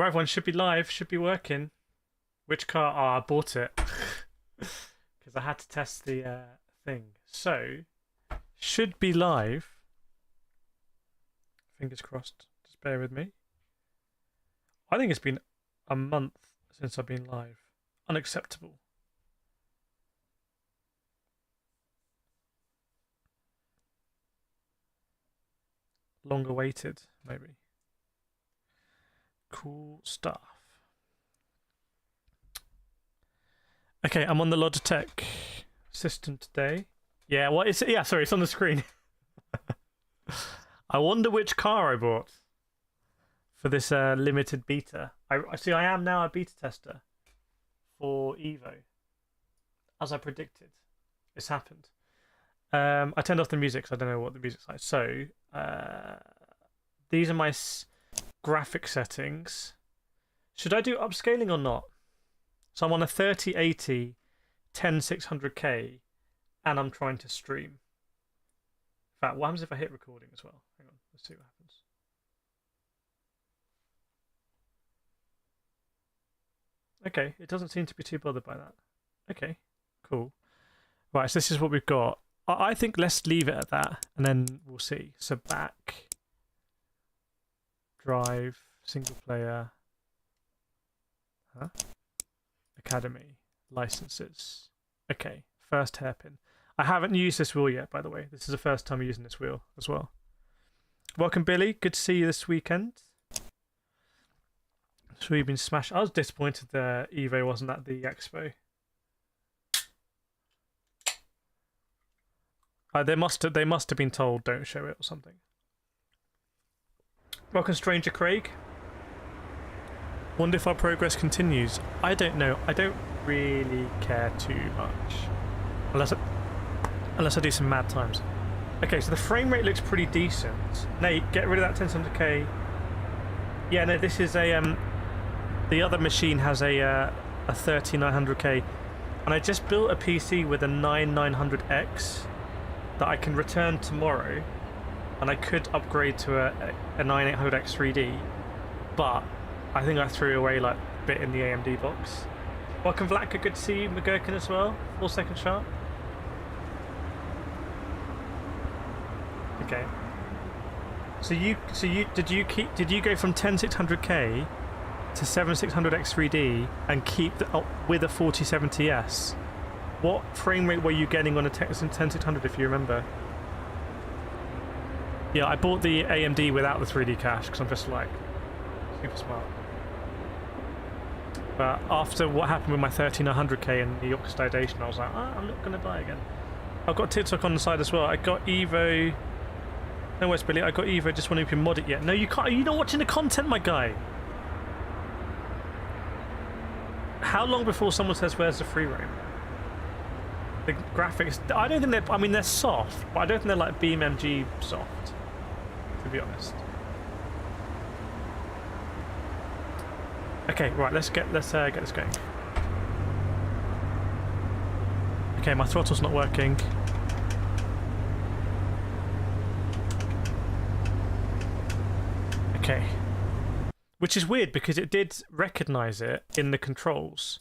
Right, everyone should be live, should be working. Which car? Oh, I bought it. Because I had to test the thing. So, should be live. Fingers crossed. Just bear with me. I think it's been a month since I've been live. Unacceptable. Long awaited, maybe. Cool stuff. Okay, I'm on the Logitech system today. Yeah, what is it? Yeah, sorry, it's on the screen. I wonder which car I bought for this limited beta. I see. I am now a beta tester for EVO, as I predicted. It's happened. I turned off the music because I don't know what the music's like. So these are my graphic settings. Should I do upscaling or not? So I'm on a 3080 10600K and I'm trying to stream. In fact, what happens if I hit recording as well? Hang on, let's see what happens. Okay, it doesn't seem to be too bothered by that. Okay, cool. Right, so this is what we've got. I think let's leave it at that and then we'll see. So back, drive, single player, academy, licenses. Okay, first hairpin. I haven't used this wheel yet, by the way. This is the first time using this wheel as well. Welcome, Billy. Good to see you this weekend. So you've been smashed. I was disappointed the EVO wasn't at the expo. They must have been told don't show it or something. Welcome, Stranger Craig. Wonder if our progress continues. I don't know. I don't really care too much, unless I do some mad times. Okay, so the frame rate looks pretty decent. Nate, get rid of that 10700K. Yeah, no, this is a the other machine has a 3900K, and I just built a PC with a 9900X that I can return tomorrow, and I could upgrade to a 9800X 3D, but I think I threw away like a bit in the AMD box. Welcome, Vlatka. Good to see you. McGurkin as well. 4 second sharp. Okay. So did you go from 10600K to 7600X 3D and keep with a 4070S? What frame rate were you getting on a 10600 if you remember? Yeah, I bought the AMD without the 3D cache because I'm just like super smart. But after what happened with my 13900K and the oxidation, I was like, I'm not going to buy again. I've got TikTok on the side as well. I got EVO. No, where's Billy? I got EVO. Just wondering if you can mod it yet. No, you can't. You're not watching the content, my guy. How long before someone says, "Where's the free roam"? The graphics. I don't think they're. I mean, they're soft, but I don't think they're like BeamNG soft. To be honest. Okay, right. Let's get this going. Okay, my throttle's not working. Okay. Which is weird because it did recognize it in the controls.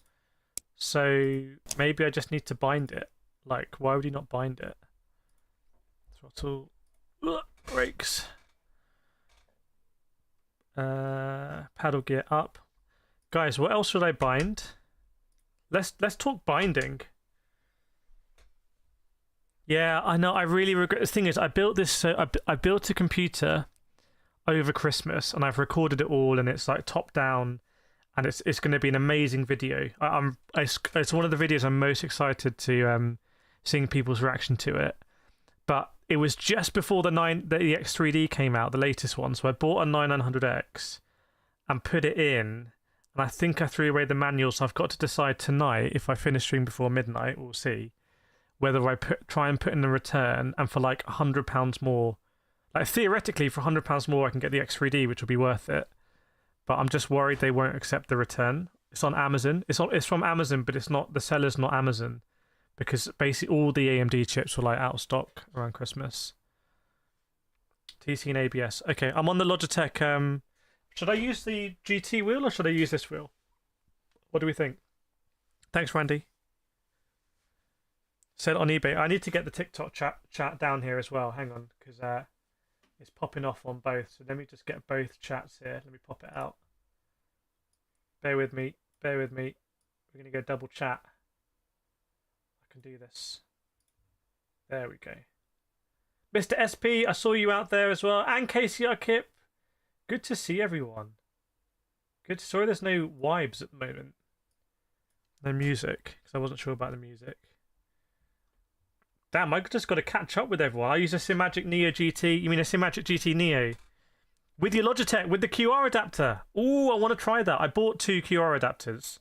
So maybe I just need to bind it. Like, why would you not bind it? Throttle. Brakes. Paddle gear up. Guys, what else should I bind? Let's talk binding. Yeah, I know. I really regret. The thing is, I built this. I built a computer over Christmas, and I've recorded it all, and it's like top down, and it's going to be an amazing video. It's one of the videos I'm most excited to seeing people's reaction to it. But it was just before the X3D came out, the latest one. So I bought a 9900X and put it in, and I think I threw away the manual. So I've got to decide tonight if I finish stream before midnight. We'll see whether I try and put in a return, and for like £100 more. Like, theoretically, for £100 more, I can get the X3D, which will be worth it. But I'm just worried they won't accept the return. It's on Amazon. It's from Amazon, but it's not. The seller's not Amazon, because basically all the AMD chips were like out of stock around Christmas. TC and ABS. Okay, I'm on the Logitech Should I use the GT wheel or should I use this wheel? What do we think? Thanks, Randy. Sell it on eBay. I need to get the TikTok chat down here as well. Hang on, because it's popping off on both. So let me just get both chats here. Let me pop it out. Bear with me. Bear with me. We're going to go double chat. I can do this. There we go. Mr. SP, I saw you out there as well. And KCR Kip. Good to see everyone. Good. Sorry there's no vibes at the moment. No music, because I wasn't sure about the music. Damn, I just got to catch up with everyone. I use a Simagic Neo GT. You mean a Simagic GT Neo? With your Logitech, with the QR adapter. Ooh, I want to try that. I bought 2 QR adapters.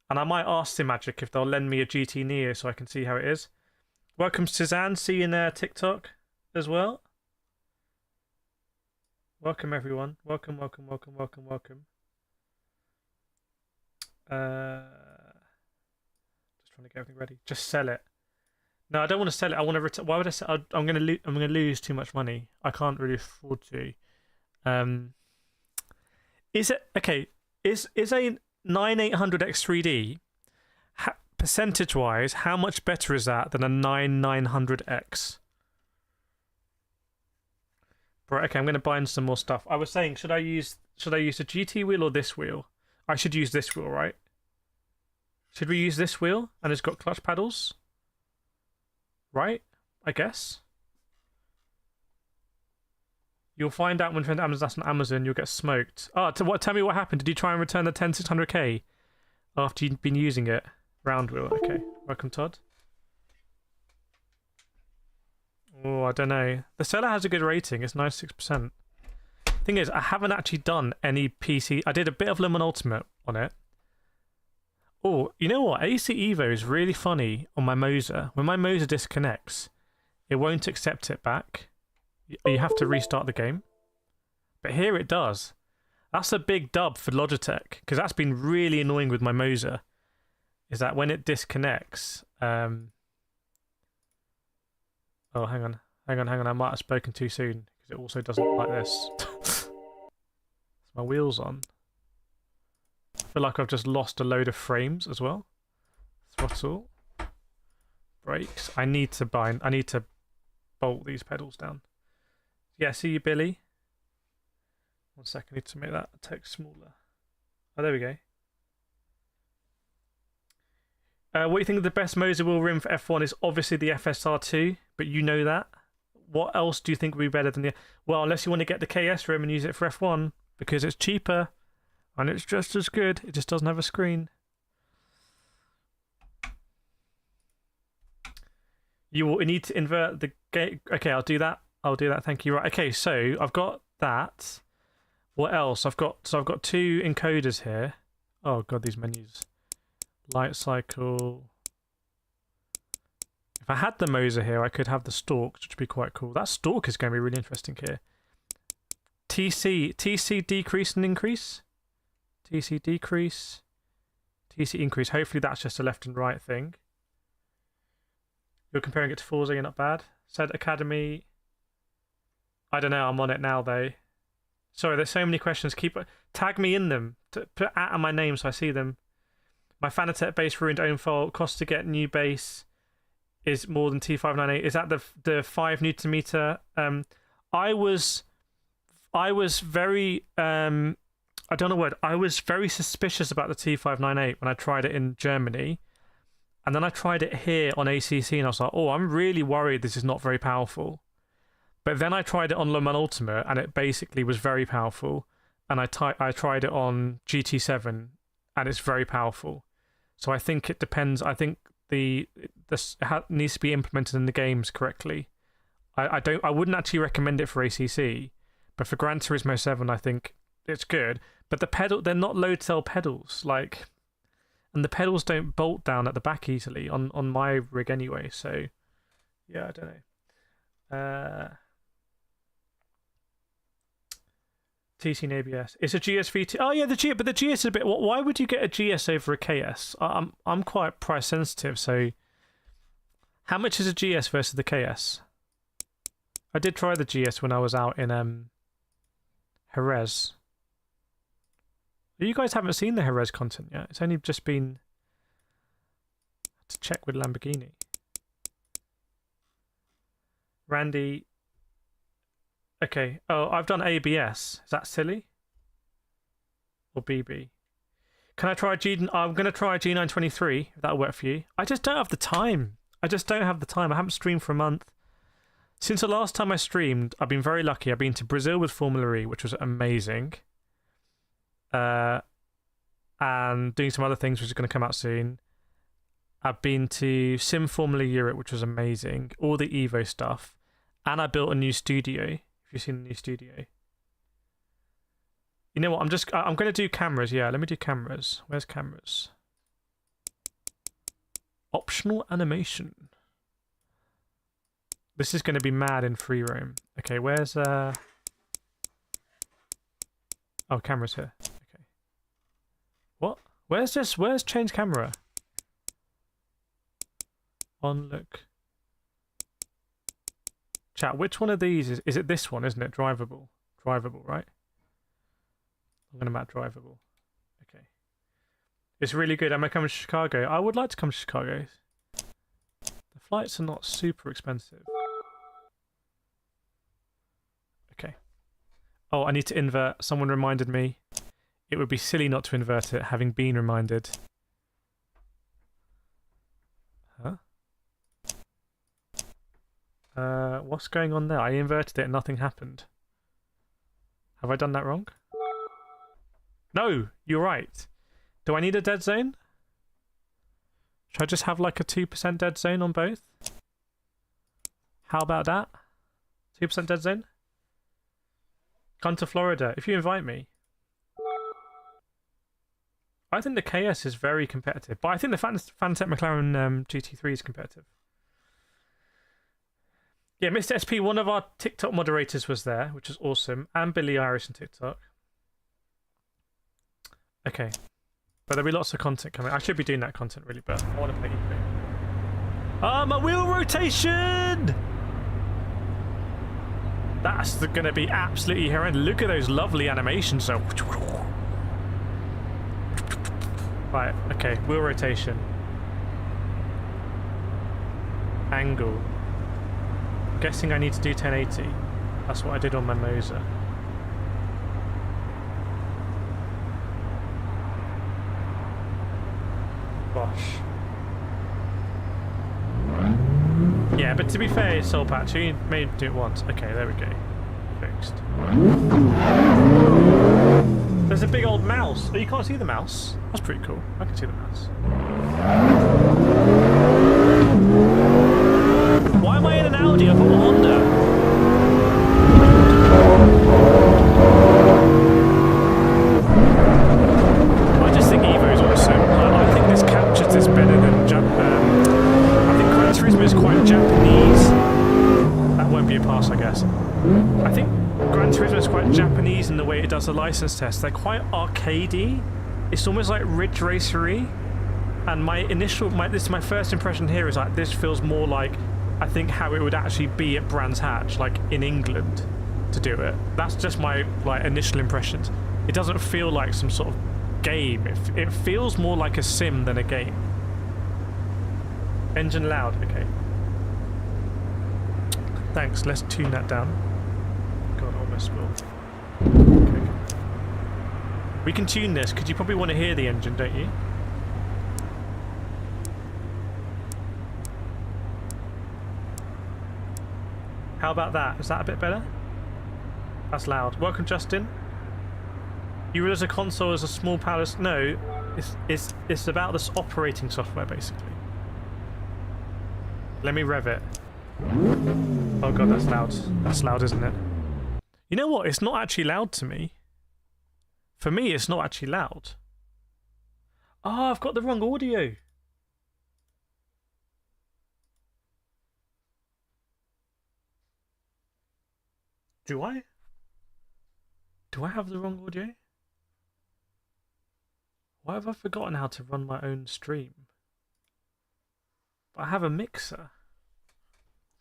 And I might ask Simagic if they'll lend me a GT Neo so I can see how it is. Welcome, Suzanne. See you in TikTok as well. Welcome, everyone. Welcome, welcome, welcome, welcome, welcome. Just trying to get everything ready. Just sell it. No, I don't want to sell it. I want to return. Why would I sell? I'm gonna lose too much money. I can't really afford to. Is it okay? Is a 9800X3D percentage wise? How much better is that than a 9900X? Right. Okay, I'm gonna buy in some more stuff. I was saying, should I use the GT wheel or this wheel? I should use this wheel, right? Should we use this wheel and it's got clutch paddles? Right, I guess. You'll find out when that's on Amazon. You'll get smoked. Oh, tell me what happened. Did you try and return the 10600K after you'd been using it? Round wheel. Okay. Welcome, Todd. Oh, I don't know. The seller has a good rating. It's 96%. Thing is, I haven't actually done any PC. I did a bit of Lemon Ultimate on it. Oh, you know what? AC EVO is really funny on my Moser. When my Moser disconnects, it won't accept it back. You have to restart the game. But here it does. That's a big dub for Logitech, because that's been really annoying with my Moser. Is that when it disconnects... Oh, hang on. I might have spoken too soon, because it also doesn't like this. My wheel's on. I feel like I've just lost a load of frames as well. Throttle. Brakes. I need to bolt these pedals down. Yeah, see you, Billy. 1 second, I need to make that text smaller. Oh, there we go. What do you think of the best Moser wheel rim for F1 is obviously the FSR2, but you know that. What else do you think would be better than the... Well, unless you want to get the KS rim and use it for F1, because it's cheaper. And it's just as good. It just doesn't have a screen. You will need to invert the gate. Okay, I'll do that. Thank you. Right. Okay, so I've got that. What else? I've got 2 encoders here. Oh god, these menus. Light cycle. If I had the Moser here, I could have the stalk, which would be quite cool. That stalk is going to be really interesting here. TC decrease and increase. TC decrease, TC increase. Hopefully that's just a left and right thing. You're comparing it to Forza, you're not bad. Said Academy. I don't know, I'm on it now though. Sorry, there's so many questions. Tag me in them. Put at my name so I see them. My Fanatec base ruined, own fault. Cost to get new base is more than T598. Is that the 5 Newton meter? I was very I don't know what. I was very suspicious about the T598 when I tried it in Germany. And then I tried it here on ACC and I was like, oh, I'm really worried this is not very powerful. But then I tried it on Le Mans Ultimate and it basically was very powerful. And I tried it on GT7 and it's very powerful. So I think it depends. I think this needs to be implemented in the games correctly. I wouldn't actually recommend it for ACC, but for Gran Turismo 7, I think it's good. But they're not load cell pedals, and the pedals don't bolt down at the back easily on my rig anyway. So yeah, I don't know. TC and ABS. It's a GSV2. Oh yeah, but the GS is a bit. Why would you get a GS over a KS? I'm quite price sensitive. So how much is a GS versus the KS? I did try the GS when I was out in Jerez. But you guys haven't seen the Jerez content yet. It's only just been to check with Lamborghini. Randy. Okay. Oh, I've done ABS. Is that silly? Or BB? Can I try a G? I'm going to try a G923, if that'll work for you. I just don't have the time. I haven't streamed for a month. Since the last time I streamed, I've been very lucky. I've been to Brazil with Formula E, which was amazing. And doing some other things, which is going to come out soon. I've been to Sim Formula Europe, which was amazing. All the EVO stuff. And I built a new studio. If you've seen the new studio. You know what? I'm going to do cameras. Yeah, let me do cameras. Where's cameras? Optional animation. This is going to be mad in free roam. Okay, where's oh, camera's here. Okay. What? Where's this? Where's change camera? On look. Chat, which one of these is it this one, isn't it? Drivable. Drivable, right? I'm going to map drivable. Okay. It's really good. Am I coming to Chicago? I would like to come to Chicago. The flights are not super expensive. Okay. Oh, I need to invert. Someone reminded me. It would be silly not to invert it, having been reminded. Huh? What's going on there? I inverted it and nothing happened. Have I done that wrong? No, you're right. Do I need a dead zone? Should I just have like a 2% dead zone on both? How about that? 2% dead zone? Come to Florida, if you invite me. I think the KS is very competitive, but I think the Fanatec McLaren GT3 is competitive. Yeah, Mr. SP, one of our TikTok moderators was there, which is awesome, and Billy Irish on TikTok. Okay. But there'll be lots of content coming. I should be doing that content really, but I want to play EVO. My wheel rotation! That's going to be absolutely horrendous. Look at those lovely animations. So, right, okay, wheel rotation. Angle. I'm guessing I need to do 1080. That's what I did on my Moser. Gosh. Yeah, but to be fair, Soul Patch, you made do it once. Okay, there we go. Fixed. There's a big old mouse. Oh, you can't see the mouse? That's pretty cool. I can see the mouse. Why am I in an Audi? I've got a Honda. I just think EVO is awesome. I think this captures this better than I think Gran Turismo is quite Japanese. That won't be a pass, I guess. I think Gran Turismo is quite Japanese in the way it does the license test. They're quite arcadey. It's almost like Ridge Racery. And my first impression here is like this feels more like I think how it would actually be at Brands Hatch, like in England, to do it. That's just my initial impressions. It doesn't feel like some sort of game. It feels more like a sim than a game. Engine loud, okay. Thanks, let's tune that down. God, almost spilled. Okay. We can tune this, because you probably want to hear the engine, don't you? How about that? Is that a bit better? That's loud. Welcome, Justin. You realize a console is a small palace? No, it's about this operating software, basically. Let me rev it. Oh god, that's loud. That's loud, isn't it? You know what? It's not actually loud to me. For me, it's not actually loud. Oh, I've got the wrong audio. Do I? Do I have the wrong audio? Why have I forgotten how to run my own stream? But I have a mixer.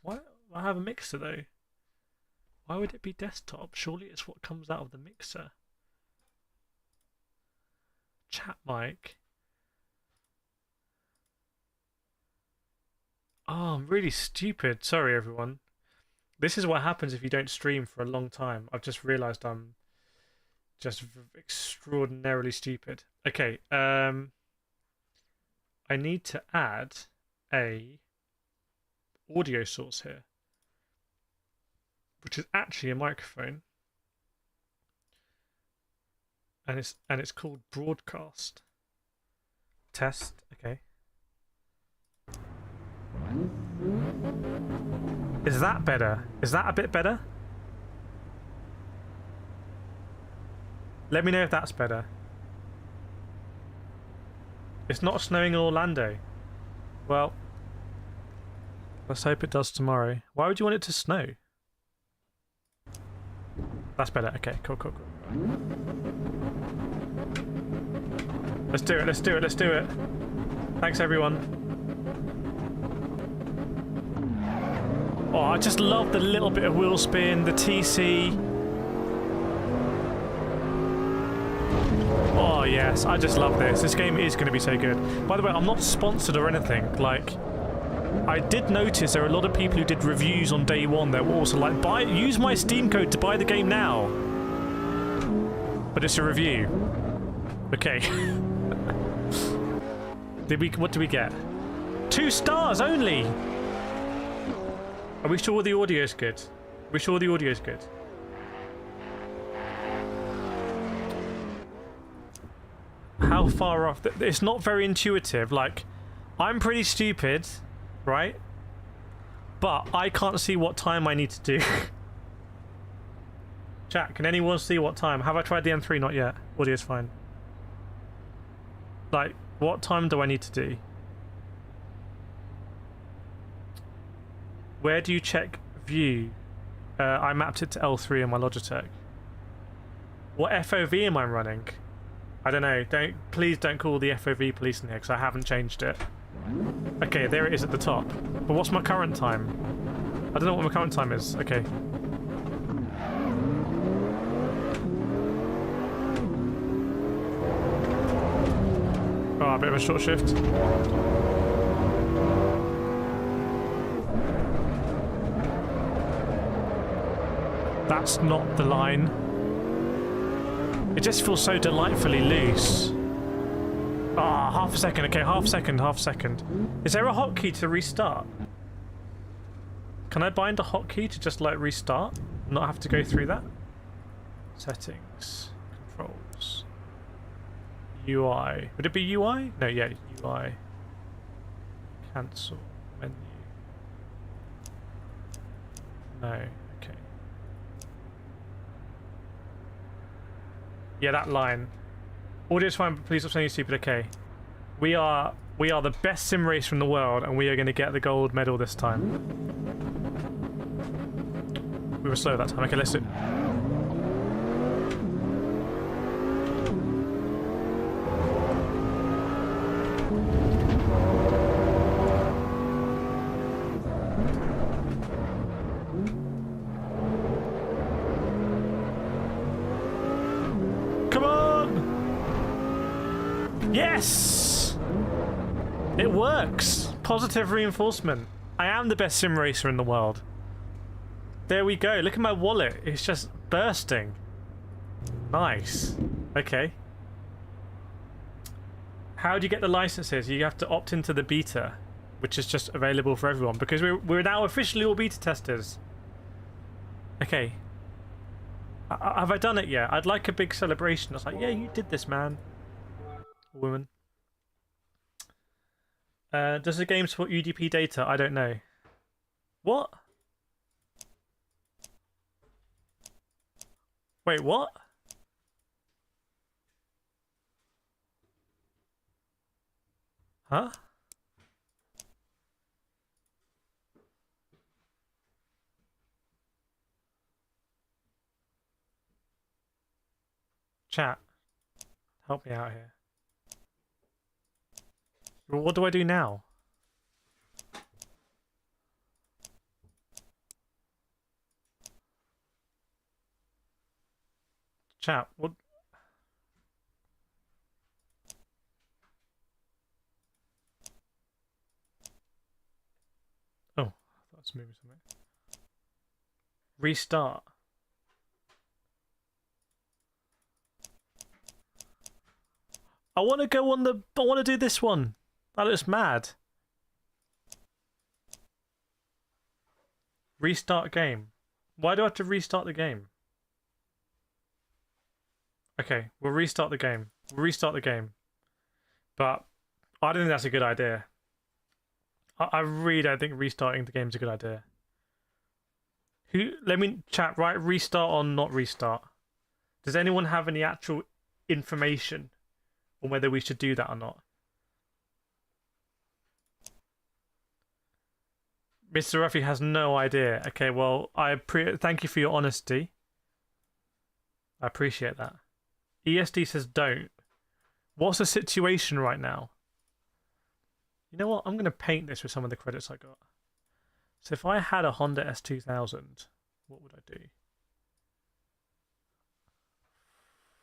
Why? I have a mixer though. Why would it be desktop? Surely it's what comes out of the mixer. Chat mic. Oh, I'm really stupid. Sorry, everyone. This is what happens if you don't stream for a long time. I've just realised I'm just extraordinarily stupid. Okay, I need to add a audio source here, which is actually a microphone, and it's called broadcast. Test. Okay. Is that better? Is that a bit better? Let me know if that's better. It's not snowing in Orlando. Well, let's hope it does tomorrow. Why would you want it to snow? That's better. Okay, cool. Let's do it, let's do it. Thanks, everyone. Oh, I just love the little bit of wheel spin, the TC. Oh, yes, I just love this. This game is going to be so good. By the way, I'm not sponsored or anything. Like, I did notice there are a lot of people who did reviews on day one that were also like, use my Steam code to buy the game now. But it's a review. Okay. What did we get? 2 stars only! Are we sure the audio's good? Are we sure the audio's good? How far off? It's not very intuitive. Like, I'm pretty stupid, right? But I can't see what time I need to do. Chat, can anyone see what time? Have I tried the M3? Not yet. Audio's fine. Like, what time do I need to do? Where do you check view? I mapped it to L3 on my Logitech. What FOV am I running? I don't know. Please don't call the FOV police in here because I haven't changed it. Okay, there it is at the top. But what's my current time? I don't know what my current time is. Okay. Oh, a bit of a short shift. That's not the line. It just feels so delightfully loose. Ah, half a second. Okay, half a second. Is there a hotkey to restart? Can I bind a hotkey to just like restart? Not have to go through that? Settings. Controls. UI. Would it be UI? No, yeah, UI. Cancel. Menu. No. Okay. Yeah, that line. Audio's fine, but please stop saying stupid. Okay. We are the best sim racer in the world, and we are going to get the gold medal this time. We were slow that time. Okay, let's do it. Come on! Yes! It works! Positive reinforcement. I am the best sim racer in the world. There we go. Look at my wallet. It's just bursting. Nice. Okay. How do you get the licenses? You have to opt into the beta, which is just available for everyone because we're now officially all beta testers. Okay. Have I done it yet? I'd like a big celebration. I was like, yeah, you did this, man. Woman. Does the game support UDP data? I don't know. What? Wait, what? Huh? Chat. Help me out here. Well, what do I do now? Chat, what? That's moving something. Restart. I want to go on the... I want to do this one. That looks mad. Restart game. Why do I have to restart the game? Okay, we'll restart the game. We'll restart the game. But I don't think that's a good idea. I really don't think restarting the game is a good idea. Let me chat, right? Restart or not restart? Does anyone have any actual information on whether we should do that or not? Mr. Ruffy has no idea. Okay, well, thank you for your honesty. I appreciate that. ESD says don't. What's the situation right now? You know what? I'm going to paint this with some of the credits I got. So if I had a Honda S2000, what would I do?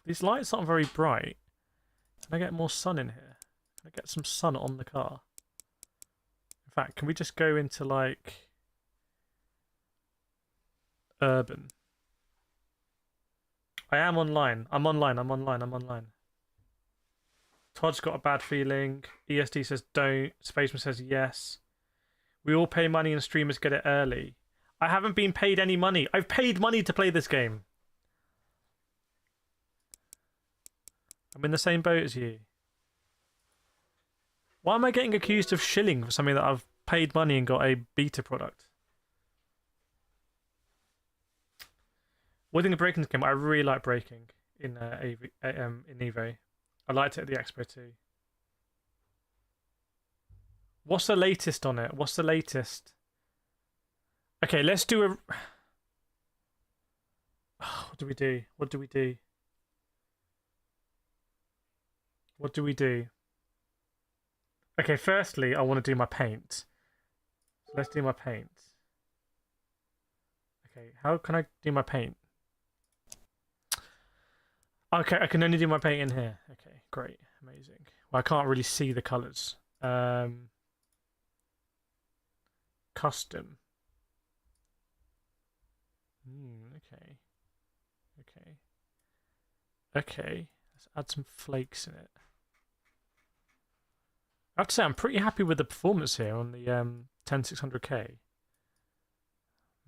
These lights aren't very bright. Can I get more sun in here? Can I get some sun on the car? In fact, can we just go into like urban? I am online. I'm online. Todd's got a bad feeling. ESD says don't. Spaceman says yes. We all pay money and streamers get it early. I haven't been paid any money. I've paid money to play this game. I'm in the same boat as you. Why am I getting accused of shilling for something that I've paid money and got a beta product? What do you think of breaking this game? I really like breaking in EVO. I liked it at the Expo too. What's the latest on it? What's the latest? Okay, let's do a... What do we do? What do we do? What do we do? Okay, firstly, I want to do my paint. So let's do my paint. Okay, how can I do my paint? Okay, I can only do my paint in here. Okay, great, amazing. Well, I can't really see the colours. Custom. Okay. Okay. Okay, let's add some flakes in it. I have to say, I'm pretty happy with the performance here on the 10600K.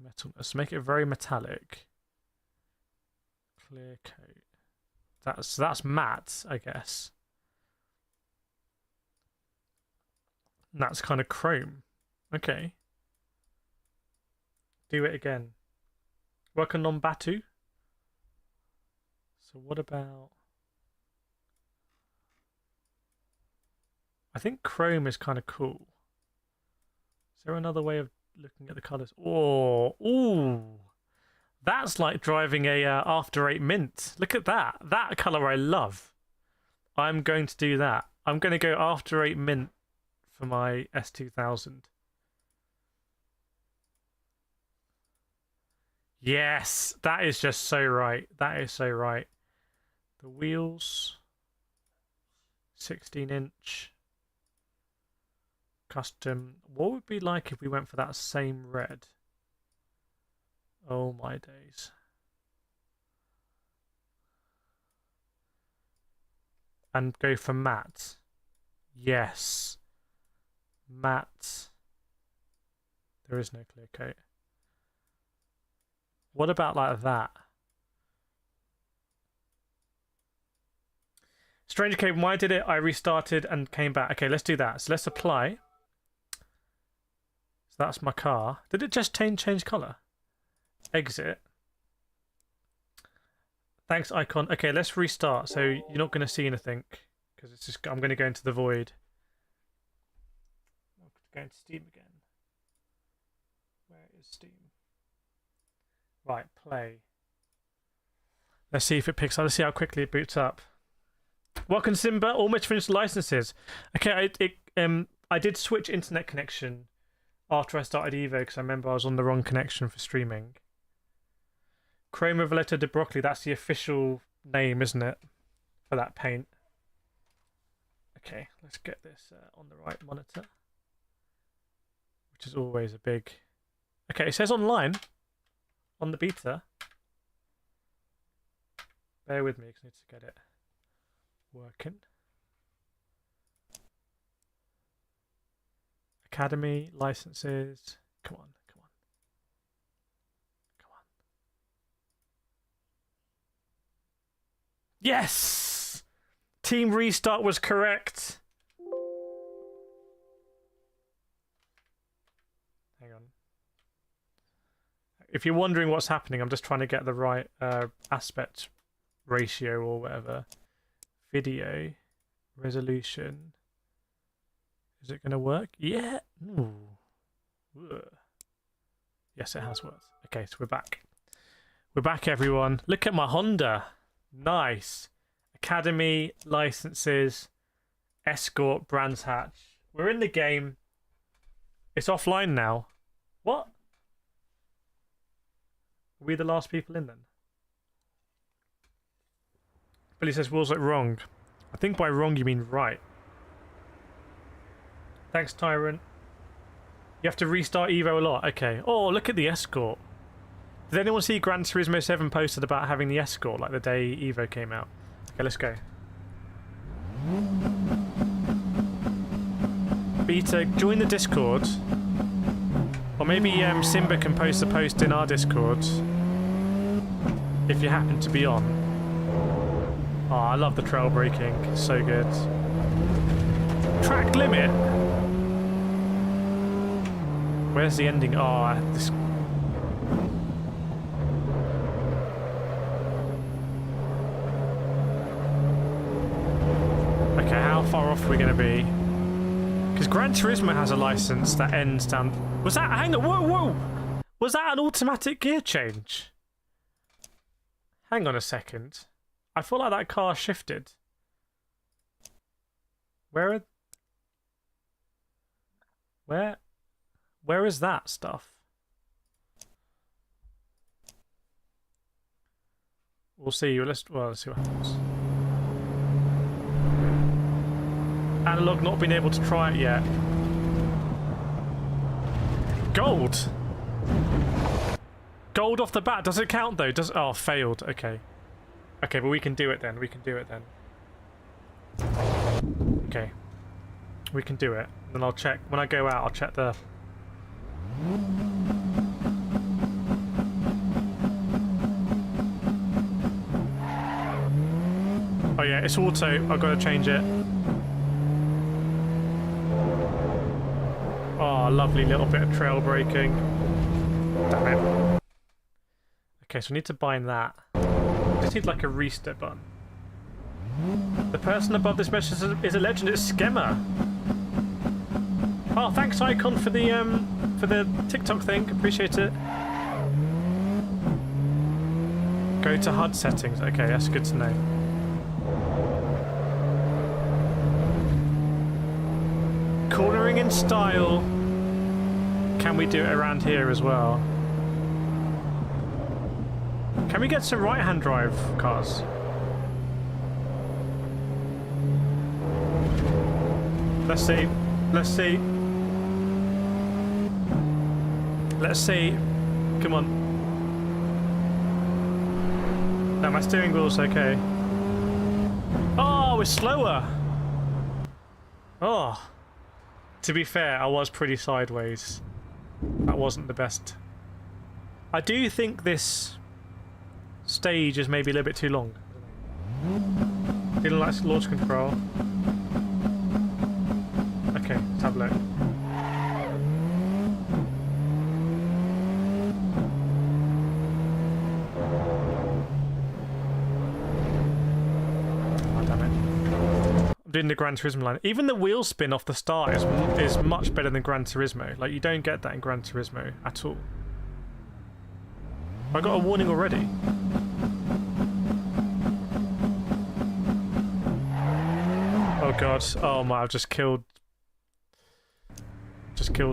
Metal. Let's make it very metallic. Clear coat. That's matte, I guess. And that's kind of chrome. Okay. Do it again. Work on non-batu. So what about... I think chrome is kind of cool. Is there another way of looking at the colours? Oh, ooh. That's like driving a After 8 Mint. Look at that. That colour I love. I'm going to do that. I'm going to go After 8 Mint for my S2000. Yes, that is just so right. That is so right. The wheels, 16-inch. Custom. What would it be like if we went for that same red? Oh my days. And go for matte. Yes. Matte. There is no clear coat. What about like that? Stranger Cave, why did it? I restarted and came back. Okay, let's do that. So let's apply. So that's my car. Did it just change colour? Exit. Thanks, icon. Okay, let's restart. So you're not going to see anything because it's just. I'm going to go into the void. I'm going to Steam again. Where is Steam? Right, play. Let's see if it picks up. Let's see how quickly it boots up. Welcome, Simba. Almost finished licenses. Okay, I did switch internet connection after I started EVO because I remember I was on the wrong connection for streaming. Chroma Valletta de Broccoli, that's the official name, isn't it? For that paint. Okay, let's get this on the right monitor. Which is always a big Okay, it says online on the beta. Bear with me, because I need to get it working. Academy, licenses. Come on, come on. Come on. Yes! Team restart was correct. Hang on. If you're wondering what's happening, I'm just trying to get the right aspect ratio or whatever. Video resolution. Is it going to work? Yeah. Ooh. Ugh. Yes, it has worked. Okay, so we're back. We're back, everyone. Look at my Honda. Nice. Academy, licenses, escort, Brands Hatch. We're in the game. It's offline now. What? Are we the last people in then? Billy says, Will's like wrong. I think by wrong you mean right. Thanks, Tyrant. You have to restart EVO a lot. Okay. Oh, look at the escort. Did anyone see Gran Turismo 7 posted about having the escort like the day EVO came out? Okay, let's go. Beta, join the Discord. Or maybe Simba can post a post in our Discord. If you happen to be on. Oh, I love the trail braking. It's so good. Track limit? Where's the ending? Oh, this... Okay, how far off are we going to be? Because Gran Turismo has a license that ends down... Was that... Hang on, whoa, whoa! Was that an automatic gear change? Hang on a second. I feel like that car shifted. Where is that stuff? We'll see. Let's see what happens. Analog not been able to try it yet. Gold! Gold off the bat. Does it count though? Oh, failed. Okay. Okay, but we can do it then. We can do it then. Okay. We can do it. Then I'll check. When I go out, I'll check the... Oh yeah, it's auto. I've got to change it. Oh, lovely little bit of trail braking. Damn it. Okay, so I need to bind that. I just need like a restart button. The person above this message is a legend. It's Skemmer. Oh, thanks, Icon, for the TikTok thing. Appreciate it. Go to HUD settings. Okay, that's good to know. Cornering in style. Can we do it around here as well? Can we get some right-hand drive cars? Let's see. Let's see. Let's see. Come on. No, my steering wheel's okay. Oh, we're slower. Oh. To be fair, I was pretty sideways. That wasn't the best. I do think this stage is maybe a little bit too long. Didn't like launch control. Okay, let's have a look. Oh, damn it. I'm doing the Gran Turismo line. Even the wheel spin off the start is much better than Gran Turismo. Like, you don't get that in Gran Turismo at all. I got a warning already. Oh god. Oh my, I've just killed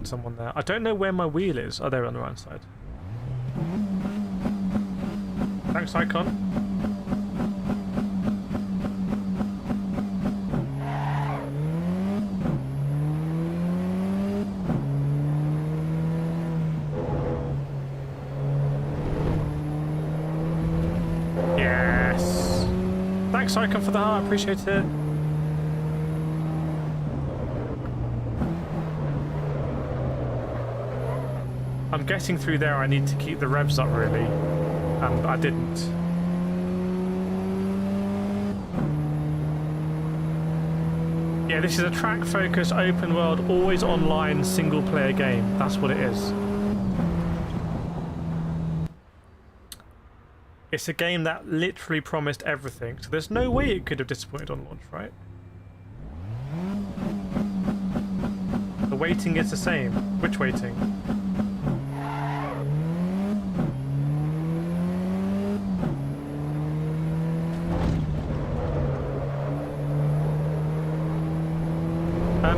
someone there. I don't know where my wheel is. Oh, they're on the right side. Thanks, Icon. Thanks, Icon, for the heart. Appreciate it. I'm getting through there. I need to keep the revs up, really. And I didn't. Yeah, this is a track-focused, open-world, always online, single-player game. That's what it is. It's a game that literally promised everything, so there's no way it could have disappointed on launch, right? The waiting is the same. Which waiting?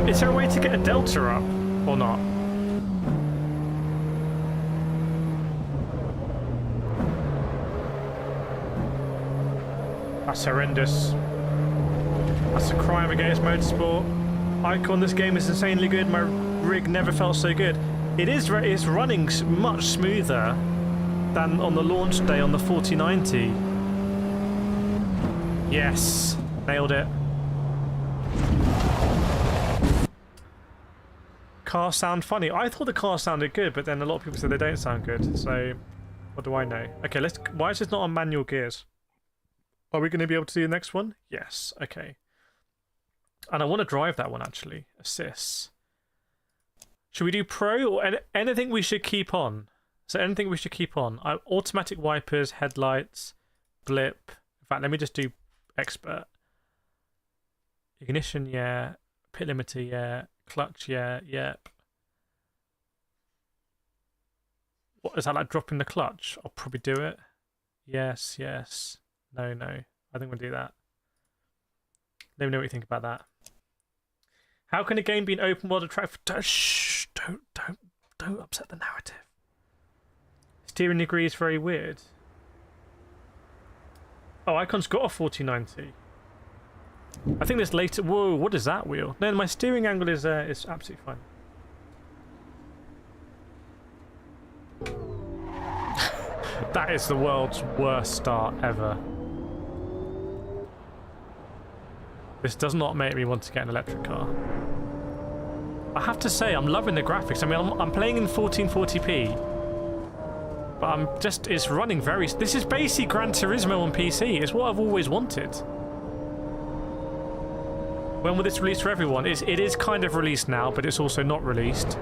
Is there a way to get a delta up, or not? That's horrendous. That's a crime against motorsport. Icon, this game is insanely good. My rig never felt so good. It's running much smoother than on the launch day on the 4090. Yes, nailed it. Cars sound funny. I thought the cars sounded good, but then a lot of people said they don't sound good. So, what do I know? Okay, let's. Why is this not on manual gears? Are we going to be able to do the next one? Yes. Okay. And I want to drive that one actually. Assists. Should we do pro or anything we should keep on? So anything we should keep on. Automatic wipers, headlights, blip. In fact, let me just do expert. Ignition, yeah. Pit limiter, yeah. Clutch, yeah, yep. What is that, like dropping the clutch? I'll probably do it. Yes, yes. No, no. I think we'll do that. Let me know what you think about that. How can a game be an open world attract? Shh! Don't upset the narrative. Steering degree is very weird. Oh, Icon's got a 4090. I think this later. Whoa! What is that wheel? No, my steering angle is absolutely fine. That is the world's worst start ever. This does not make me want to get an electric car. I have to say, I'm loving the graphics. I mean, I'm playing in 1440p, but it's running very. This is basically Gran Turismo on PC. It's what I've always wanted. When will this release for everyone? It is kind of released now, but it's also not released.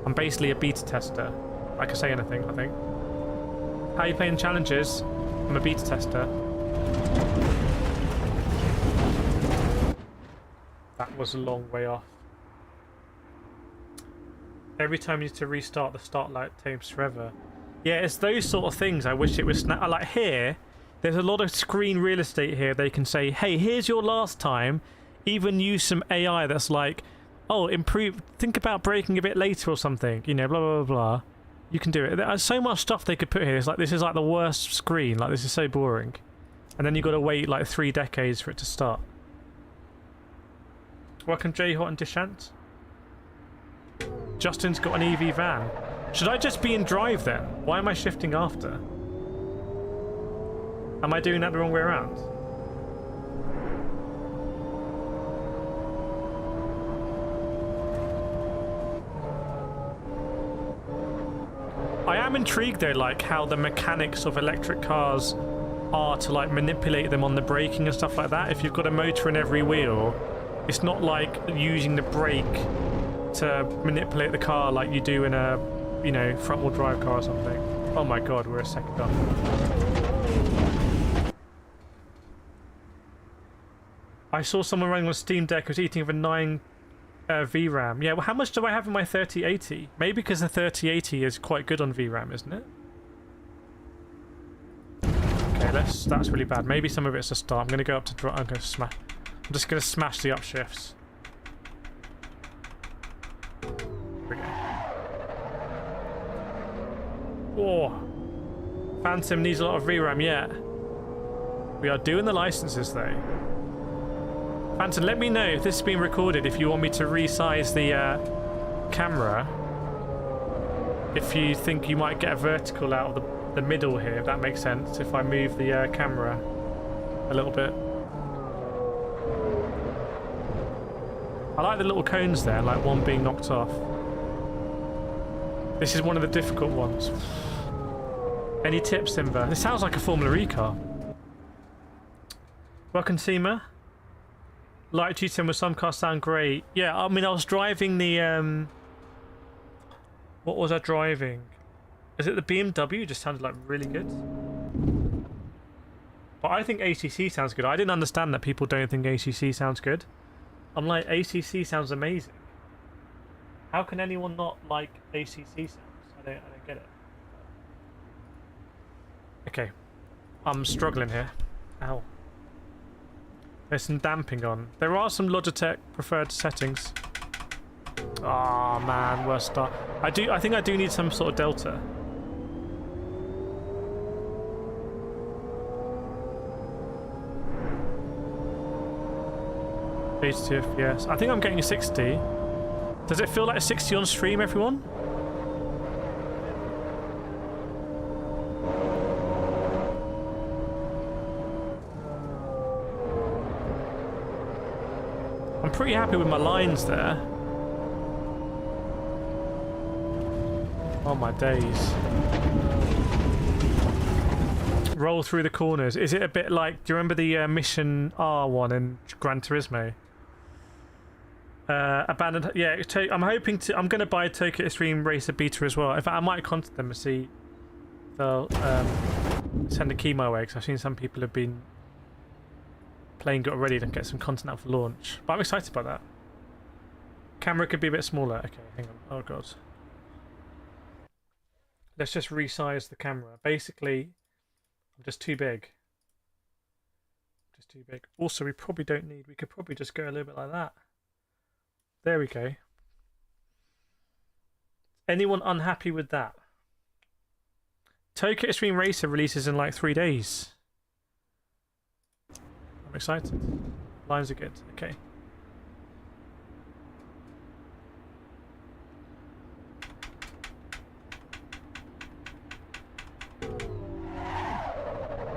I'm basically a beta tester. I can say anything, I think. How are you playing challenges? I'm a beta tester. That was a long way off. Every time you need to restart, the start light takes forever. Yeah, it's those sort of things I wish it was like here, there's a lot of screen real estate here. They can say, hey, here's your last time. Even use some AI that's like, oh, improve, think about braking a bit later or something, you know, blah, blah, blah, blah. You can do it. There's so much stuff they could put here. It's like, this is like the worst screen. Like, this is so boring. And then you've got to wait like 3 decades for it to start. Welcome, J Hot and Dishant. Justin's got an EV van. Should I just be in drive then? Why am I shifting after? Am I doing that the wrong way around? I am intrigued though, like how the mechanics of electric cars are to like manipulate them on the braking and stuff like that. If you've got a motor in every wheel, it's not like using the brake to manipulate the car like you do in a, you know, front-wheel drive car or something. Oh my god, we're a second up. I saw someone running on Steam Deck who's eating of a 9 VRAM. Yeah, well, how much do I have in my 3080? Maybe because the 3080 is quite good on VRAM, isn't it? Okay, that's really bad. Maybe some of it's a start. I'm going to go up to drive. I'm just going to smash the upshifts. There we go. Oh, Phantom needs a lot of VRAM, yeah. We are doing the licenses though. Phantom, let me know if this is being recorded, if you want me to resize the camera. If you think you might get a vertical out of the middle here, if that makes sense, if I move the camera a little bit. I like the little cones there, like one being knocked off. This is one of the difficult ones. Any tips, Simba? This sounds like a Formula E car. Welcome, Seema. Light duty with some cars sound great. Yeah, I mean, I was driving the what was I driving? Is it the BMW? It just sounded like really good. But I think ACC sounds good. I didn't understand that people don't think ACC sounds good. I'm like, ACC sounds amazing. How can anyone not like ACC sounds? I don't get it. Okay, I'm struggling here. Ow. There's some damping on. There are some Logitech preferred settings. Oh man, worst start. I think I do need some sort of delta. FPS. I think I'm getting a 60. Does it feel like a 60 on stream, everyone? I'm pretty happy with my lines there. Oh my days. Roll through the corners. Is it a bit like, do you remember the Mission R one in Gran Turismo? Abandoned, yeah, I'm hoping to, I'm going to buy Tokyo Extreme Racer Beta as well. In fact, I might contact them and see if they'll send a key my way, because I've seen some people have been playing it already and get some content out for launch. But I'm excited about that. Camera could be a bit smaller. Okay, hang on. Oh god. Let's just resize the camera. Basically, I'm just too big. Just too big. Also, we probably don't need, we could probably just go a little bit like that. There we go. Anyone unhappy with that? Tokyo Extreme Racer releases in like 3 days. I'm excited. Lines are good. Okay.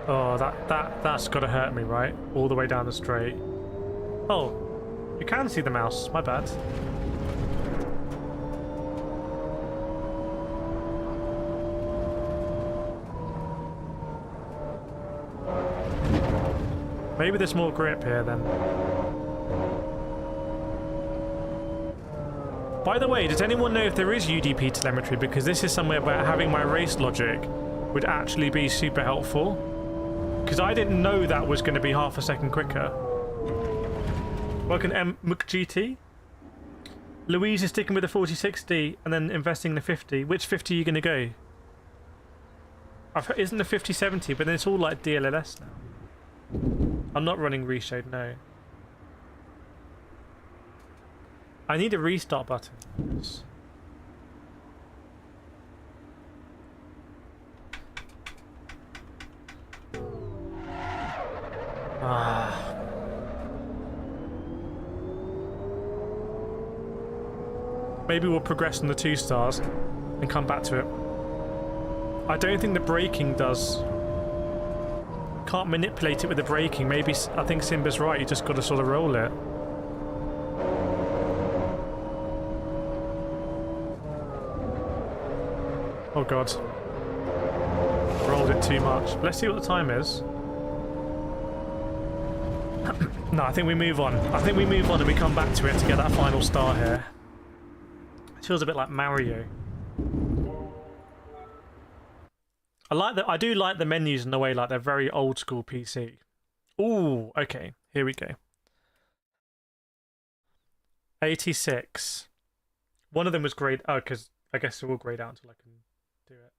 Oh, that's got to hurt me, right? All the way down the straight. Oh, you can see the mouse. My bad. Maybe there's more grip here then. By the way, does anyone know if there is UDP telemetry? Because this is somewhere where having my race logic would actually be super helpful. Because I didn't know that was going to be half a second quicker. Welcome McGT. Louise is sticking with the 4060 and then investing in the 50. Which 50 are you going to go? Isn't the 5070, but then it's all like DLLS now. I'm not running reshade, no. I need a restart button. Yes. Ah. Maybe we'll progress on the 2 stars and come back to it. I don't think the braking does. Can't manipulate it with the braking. Maybe, I think Simba's right, you just got to sort of roll it. Oh god. Rolled it too much. Let's see what the time is. No, I think we move on. I think we move on and we come back to it to get that final star here. It feels a bit like Mario. I do like the menus in a way, like they're very old school PC. Ooh, okay, here we go. 86. One of them was grayed. Oh, because I guess they're all grayed out until I can do it.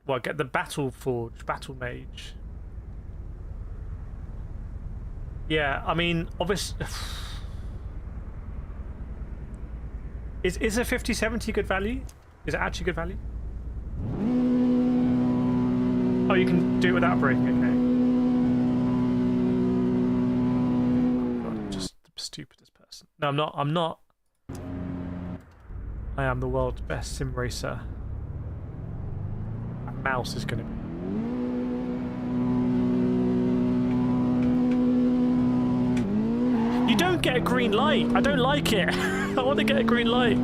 Well, get the Battle Forge, Battle Mage. Yeah, I mean, obviously. Is a 5070 good value? Is it actually good value? Oh, you can do it without braking, okay. Oh god, I'm just the stupidest person. No, I'm not. I am the world's best sim racer. That mouse is gonna be. You don't get a green light. I don't like it. I want to get a green light.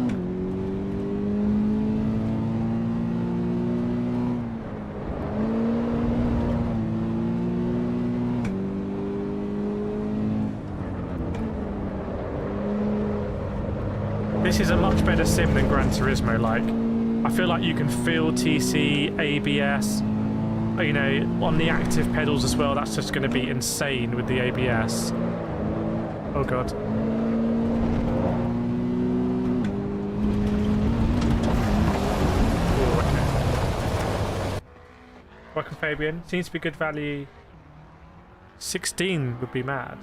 This is a much better sim than Gran Turismo. Like, I feel like you can feel TC, ABS, you know, on the active pedals as well. That's just going to be insane with the ABS. Oh god. Oh, okay. Welcome, Fabian. Seems to be good value. 16 would be mad.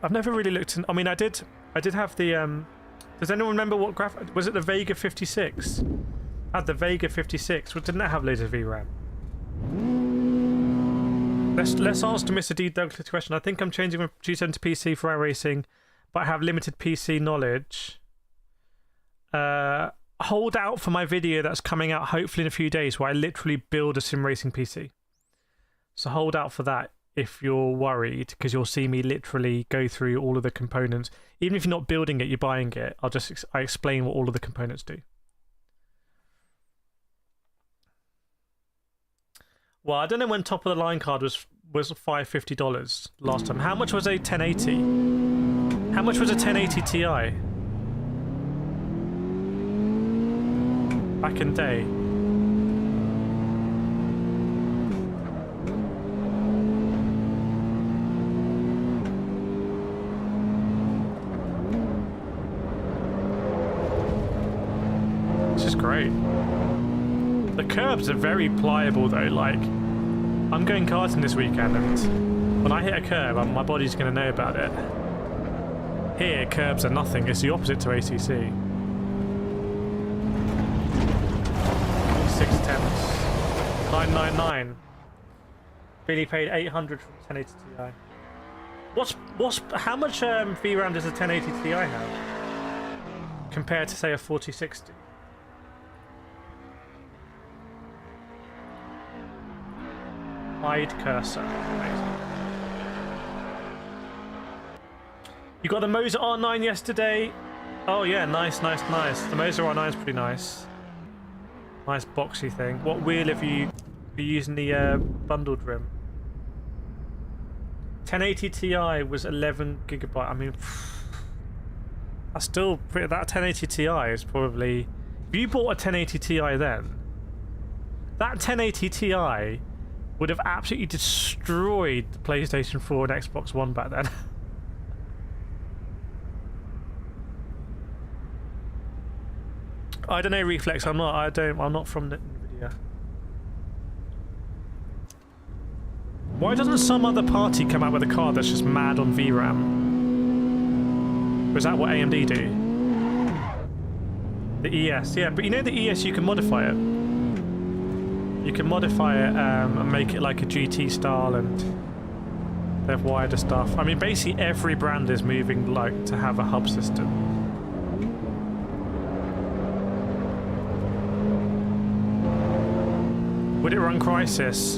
I've never really looked in. I mean, I did have the does anyone remember what graphic was it? The Vega 56? I had the Vega 56. Well, didn't that have loads of VRAM? Let's answer Mr. D Douglas' question. I think I'm changing my G7 to PC for iRacing, but I have limited PC knowledge. Hold out for my video that's coming out hopefully in a few days, where I literally build a sim racing PC. So hold out for that. If you're worried, because you'll see me literally go through all of the components. Even if you're not building it, you're buying it. I explain what all of the components do. Well, I don't know when top of the line card was $550 last time. How much was a 1080? How much was a 1080 Ti? Back in day. This is great. The curbs are very pliable though, like I'm going karting this weekend and when I hit a curb my body's going to know about it. Here curbs are nothing, it's the opposite to ACC. 6 tenths. 999. Billy paid 800 for the 1080 Ti. How much VRAM does a 1080 Ti have compared to say a 4060? Hide cursor. Amazing. You got the Moser R9 yesterday? Oh yeah, nice. The Moser R9 is pretty nice. Nice boxy thing. What wheel have you using the bundled rim? 1080 Ti was 11 gigabyte. I mean, that's still pretty. That 1080 Ti is probably. If you bought a 1080 Ti then, that 1080 Ti would have absolutely destroyed the PlayStation 4 and Xbox One back then. I don't know, Reflex. I'm not from Nvidia. Why doesn't some other party come out with a card that's just mad on VRAM? Or is that what AMD do? The ES, yeah, but you know the ES you can modify it. You can modify it and make it like a GT style, and they have wider stuff. I mean, basically every brand is moving like to have a hub system. Would it run Crysis?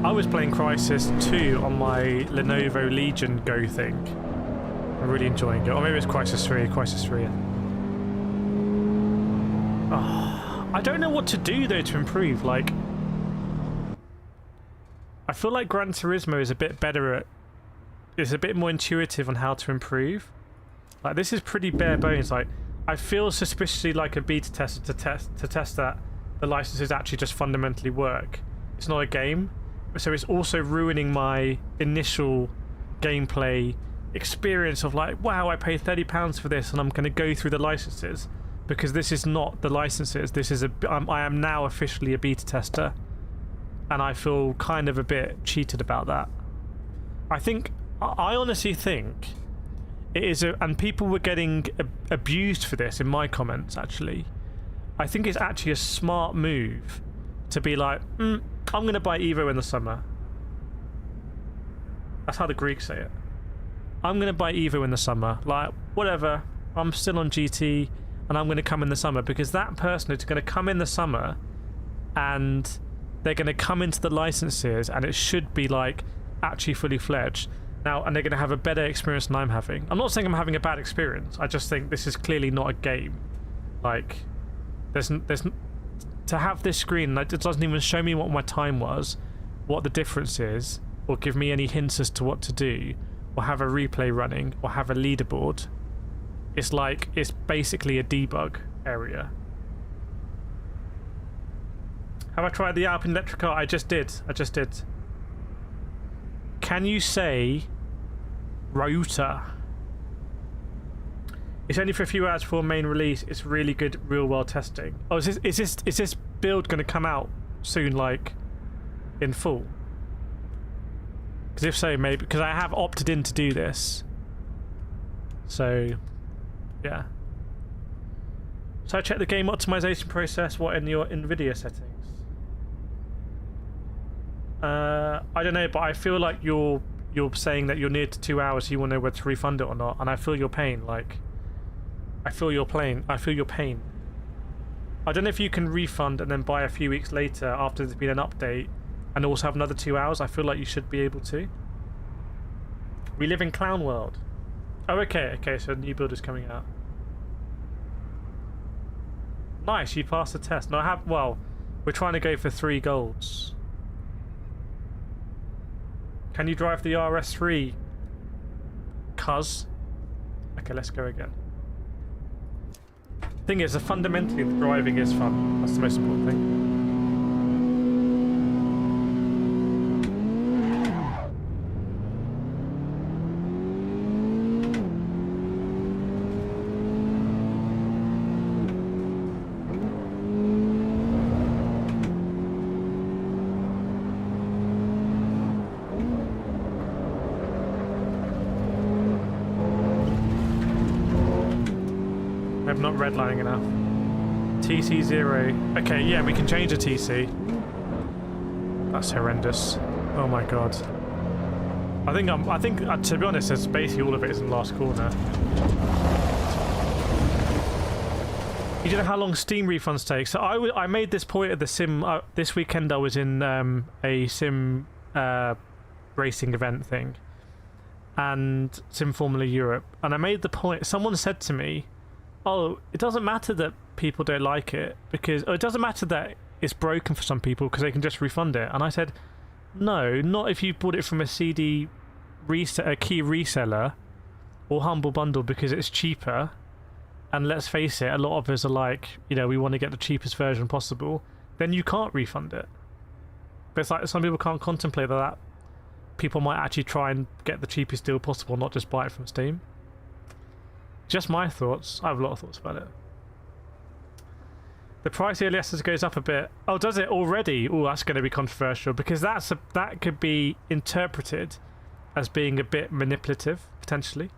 I was playing Crysis 2 on my Lenovo Legion Go thing. I'm really enjoying it. Or maybe it's Crysis 3. Oh. I don't know what to do though to improve. Like, I feel like Gran Turismo is a bit better at. Is a bit more intuitive on how to improve. Like, this is pretty bare bones. Like, I feel suspiciously like a beta tester to test that the licenses actually just fundamentally work. It's not a game, so it's also ruining my initial gameplay experience of like, wow, I paid £30 for this and I'm going to go through the licenses. Because this is not the licenses. This is I am now officially a beta tester, and I feel kind of a bit cheated about that. I honestly think it is, and people were getting abused for this in my comments. Actually, I think it's actually a smart move to be like, I'm going to buy EVO in the summer. That's how the Greeks say it. I'm going to buy EVO in the summer. Like, whatever. I'm still on GT. And I'm going to come in the summer, because that person is going to come in the summer and they're going to come into the licenses and it should be like actually fully fledged now, and they're going to have a better experience than I'm having. I'm not saying I'm having a bad experience. I just think this is clearly not a game. Like, there's to have this screen, like, it doesn't even show me what my time was, what the difference is, or give me any hints as to what to do, or have a replay running, or have a leaderboard. It's like, it's basically a debug area. Have I tried the Alpine electric car? I just did. Can you say Ryuta? It's only for a few hours before main release. It's really good real world testing. Oh, is this build going to come out soon, like in full? Because if so, maybe, because I have opted in to do this. So, yeah. So I checked the game optimization process. What in your NVIDIA settings? I don't know, but I feel like you're saying that you're near to 2 hours. So you want to know whether to refund it or not, and I feel your pain. Like, I feel your pain. I don't know if you can refund and then buy a few weeks later after there's been an update, and also have another 2 hours. I feel like you should be able to. We live in Clown World. Oh, okay, so a new build is coming out. Nice, you passed the test. No, I have. Well, we're trying to go for 3 golds. Can you drive the RS3? Cuz. Okay, let's go again. Thing is, fundamentally, the driving is fun. That's the most important thing. I'm not redlining enough. TC0. Okay, yeah, we can change the TC. That's horrendous. Oh my god. I think to be honest, it's basically all of it is in the last corner. You don't know how long Steam refunds take. So I made this point at the sim this weekend. I was in a sim racing event thing, and Sim Formula Europe, and I made the point. Someone said to me, "Oh, it doesn't matter that people don't like it because it doesn't matter that it's broken for some people because they can just refund it." And I said, "No, not if you bought it from a key reseller or Humble Bundle because it's cheaper. And let's face it, a lot of us are like, you know, we want to get the cheapest version possible. Then you can't refund it. But it's like some people can't contemplate that people might actually try and get the cheapest deal possible, not just buy it from Steam." Just my thoughts. I have a lot of thoughts about it. The price of LSs goes up a bit. Oh, does it already? Oh, that's going to be controversial because that could be interpreted as being a bit manipulative, potentially.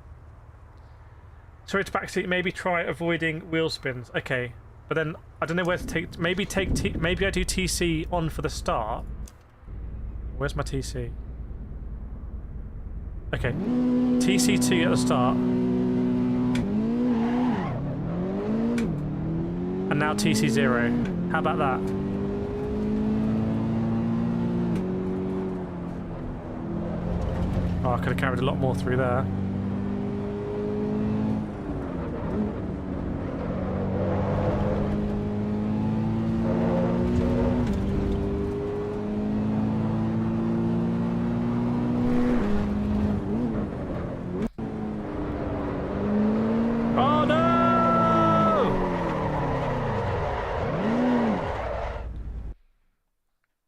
Sorry to backseat. Maybe try avoiding wheel spins. Okay, but then I don't know where to take. Maybe I do TC on for the start. Where's my TC? Okay, TC2 at the start. And now TC0. How about that? Oh, I could have carried a lot more through there.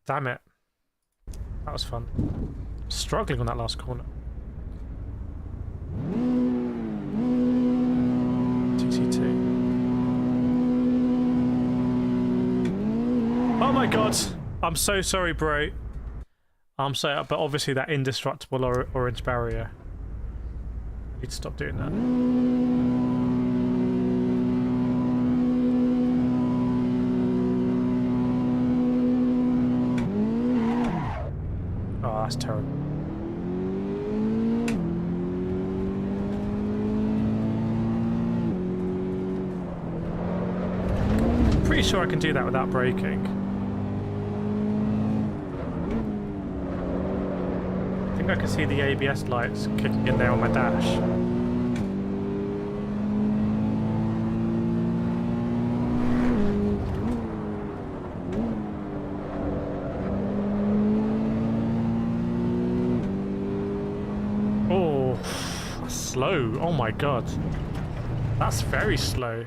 Damn it. That was fun. Struggling on that last corner. TC2. Oh my god! I'm so sorry, bro. I'm sorry, but obviously that indestructible orange barrier. I need to stop doing that. That's terrible. Pretty sure I can do that without braking. think I can see the ABS lights kicking in there on my dash. Oh, that's slow. Oh my god. That's very slow.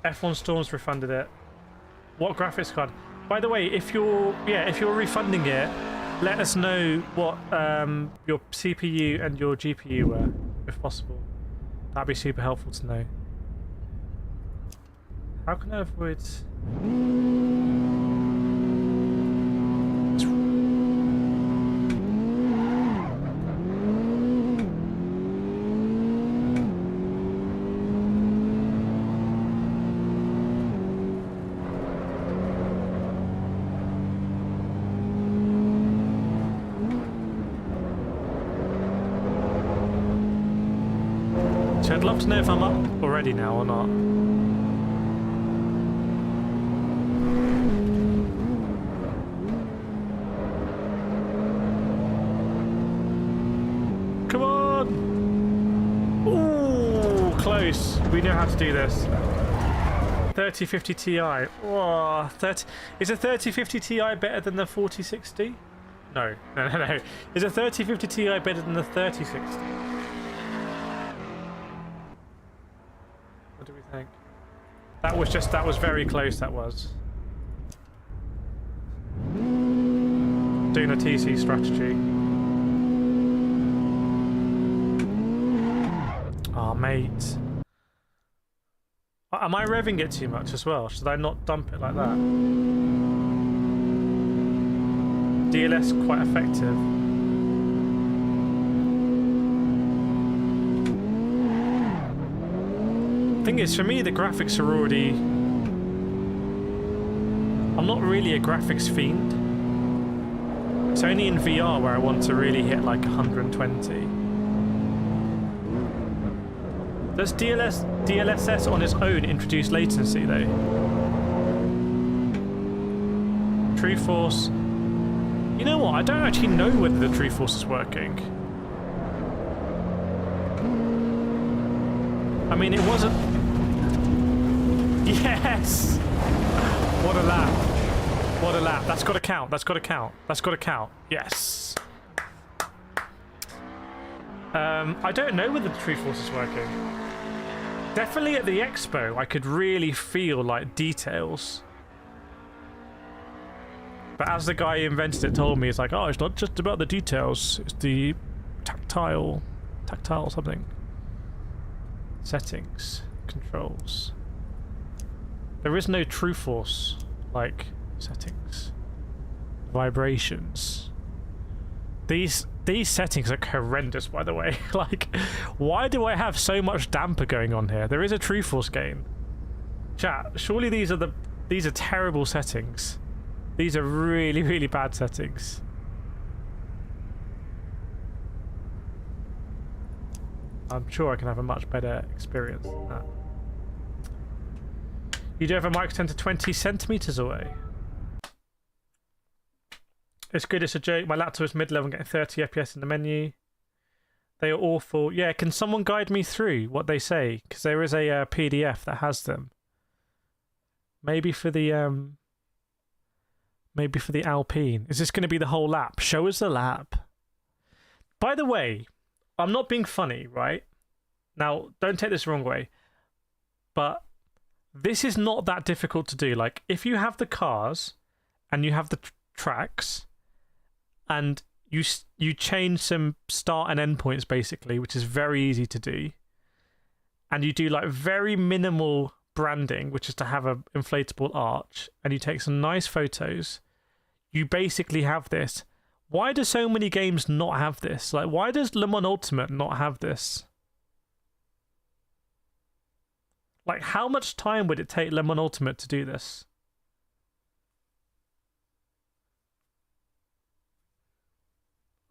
F1 Storms refunded it. What graphics card? By the way, if you're refunding it, let us know what your CPU and your GPU were, if possible. That'd be super helpful to know. How can I avoid? So I'd love to know if I'm up already now or not. Come on! Ooh, close. We know how to do this. 3050 Ti. Oh, 30. Is a 3050 Ti better than the 4060? No. Is a 3050 Ti better than the 3060? What do we think? That was very close, that was. Doing a TC strategy. Oh, mate. Am I revving it too much as well? Should I not dump it like that? DLS quite effective. Thing is, for me, the graphics are already... I'm not really a graphics fiend. It's only in VR where I want to really hit like 120. Does DLSS on its own introduce latency though? True Force. You know what? I don't actually know whether the True Force is working. I mean, it wasn't... Yes! What a lap. What a lap. That's got to count. That's got to count. That's got to count. Yes. I don't know whether the True Force is working. Definitely at the expo, I could really feel like details. But as the guy who invented it told me, it's like, oh, it's not just about the details. It's the tactile something. Settings, controls. There is no True Force like settings, vibrations. These settings are horrendous, by the way. Like, why do I have so much damper going on here? There is a True Force gain. Chat, surely these are terrible settings. These are really, really bad settings. I'm sure I can have a much better experience than that. You do have a mic 10 to 20 centimeters away. It's good, it's a joke. My laptop is mid-level and getting 30 FPS in the menu. They are awful. Yeah, can someone guide me through what they say? Because there is a PDF that has them. Maybe for the Alpine. Is this going to be the whole lap? Show us the lap. By the way, I'm not being funny, right? Now, don't take this the wrong way. But this is not that difficult to do. Like, if you have the cars and you have the tracks and you change some start and end points, basically, which is very easy to do, and you do like very minimal branding, which is to have an inflatable arch, and you take some nice photos, you basically have this. Why do so many games not have this? Like, why does Le Mans Ultimate not have this? Like, how much time would it take Le Mans Ultimate to do this?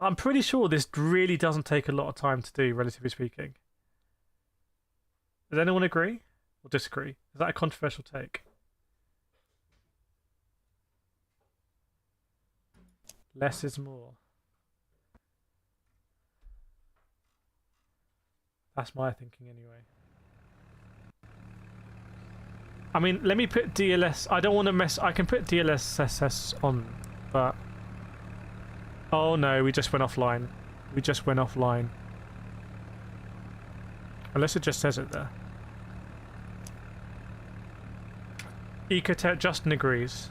I'm pretty sure this really doesn't take a lot of time to do, relatively speaking. Does anyone agree or disagree? Is that a controversial take? Less is more. That's my thinking anyway. I mean, let me put DLS. I don't want to mess. I can put DLSS on, but oh no, we just went offline. We just went offline. Unless it just says it there. Ecotech, Justin agrees.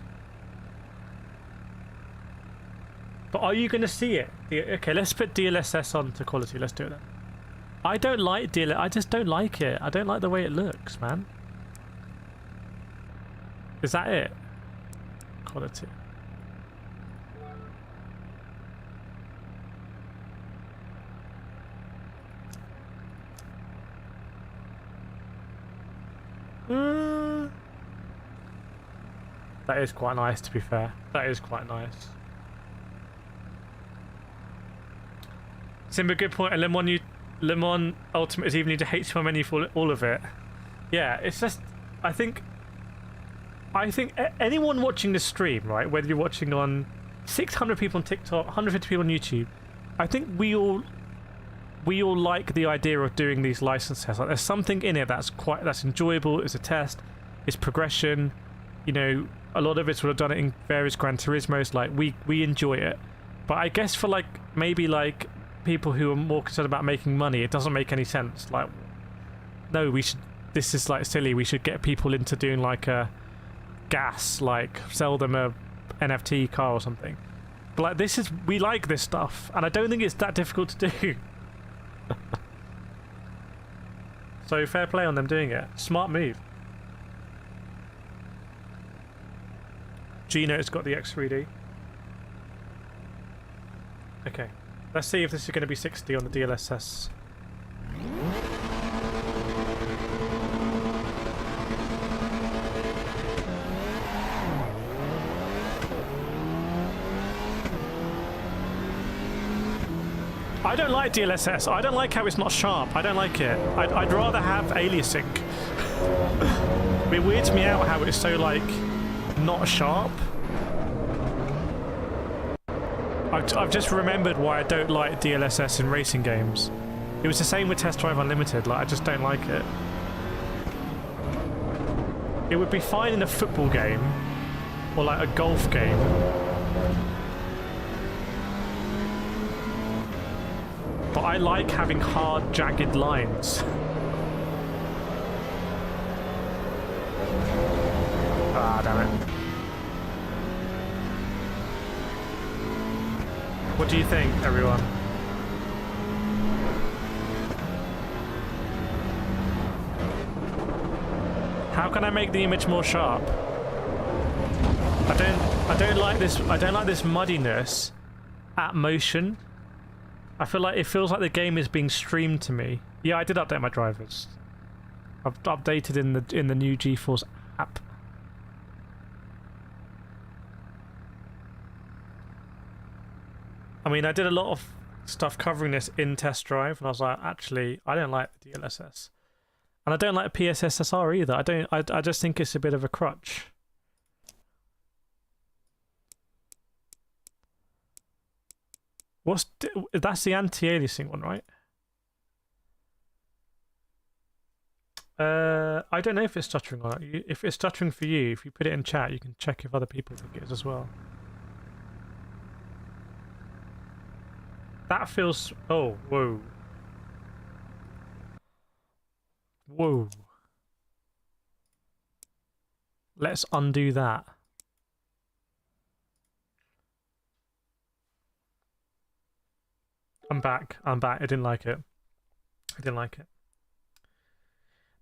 But are you going to see it? Okay, let's put DLSS on to quality. Let's do it then. I don't like DLSS. I just don't like it. I don't like the way it looks, man. Is that it? Quality. That is quite nice, to be fair. That is quite nice. Simba, good point. And Lemon Ultimate is even need to HTML menu for all of it. Yeah, it's just. I think anyone watching this stream, right, whether you're watching on 600 people on TikTok, 150 people on YouTube, I think we all like the idea of doing these license tests. Like, there's something in it that's enjoyable. It's a test. It's progression. You know, a lot of us would have done it in various Gran Turismos. Like, we enjoy it. But I guess for, like, maybe, like, people who are more concerned about making money, it doesn't make any sense. Like, no, we should... This is, like, silly. We should get people into doing, like, a gas, like, sell them a NFT car or something. But, like, this is... We like this stuff. And I don't think it's that difficult to do. So, fair play on them doing it. Smart move. Gino's got the X3D. Okay. Let's see if this is going to be 60 on the DLSS. I don't like DLSS. I don't like how it's not sharp. I don't like it. I'd rather have aliasing. It weirds me out how it's so, like, not sharp. I've just remembered why I don't like DLSS in racing games. It was the same with Test Drive Unlimited. Like, I just don't like it. It would be fine in a football game or like a golf game. But I like having hard, jagged lines. Ah, damn it. What do you think, everyone? How can I make the image more sharp? I don't like this. I don't like this muddiness at motion. I feel like it feels like the game is being streamed to me. Yeah, I did update my drivers. I've updated in the new GeForce app. I mean, I did a lot of stuff covering this in Test Drive, and I was like, actually, I don't like the DLSS, and I don't like PSSSR either. I just think it's a bit of a crutch. That's the anti-aliasing one, right? I don't know if it's stuttering or not. If it's stuttering for you, if you put it in chat, you can check if other people think it is as well. That feels... Oh, whoa. Whoa. Let's undo that. I'm back. I'm back. I didn't like it. I didn't like it.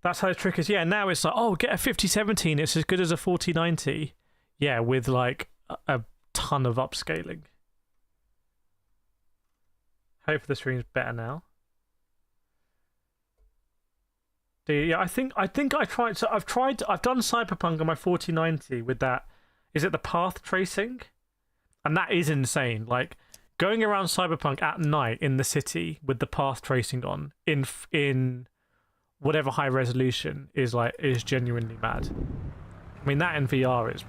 That's how the trick is. Yeah, now it's like, oh, get a 5017. It's as good as a 4090. Yeah, with like a ton of upscaling. Hopefully the stream's better now. Yeah, I think I tried. So I've done Cyberpunk on my 4090 with that. Is it the path tracing? And that is insane. Like going around Cyberpunk at night in the city with the path tracing on in whatever high resolution is genuinely mad. I mean, that in VR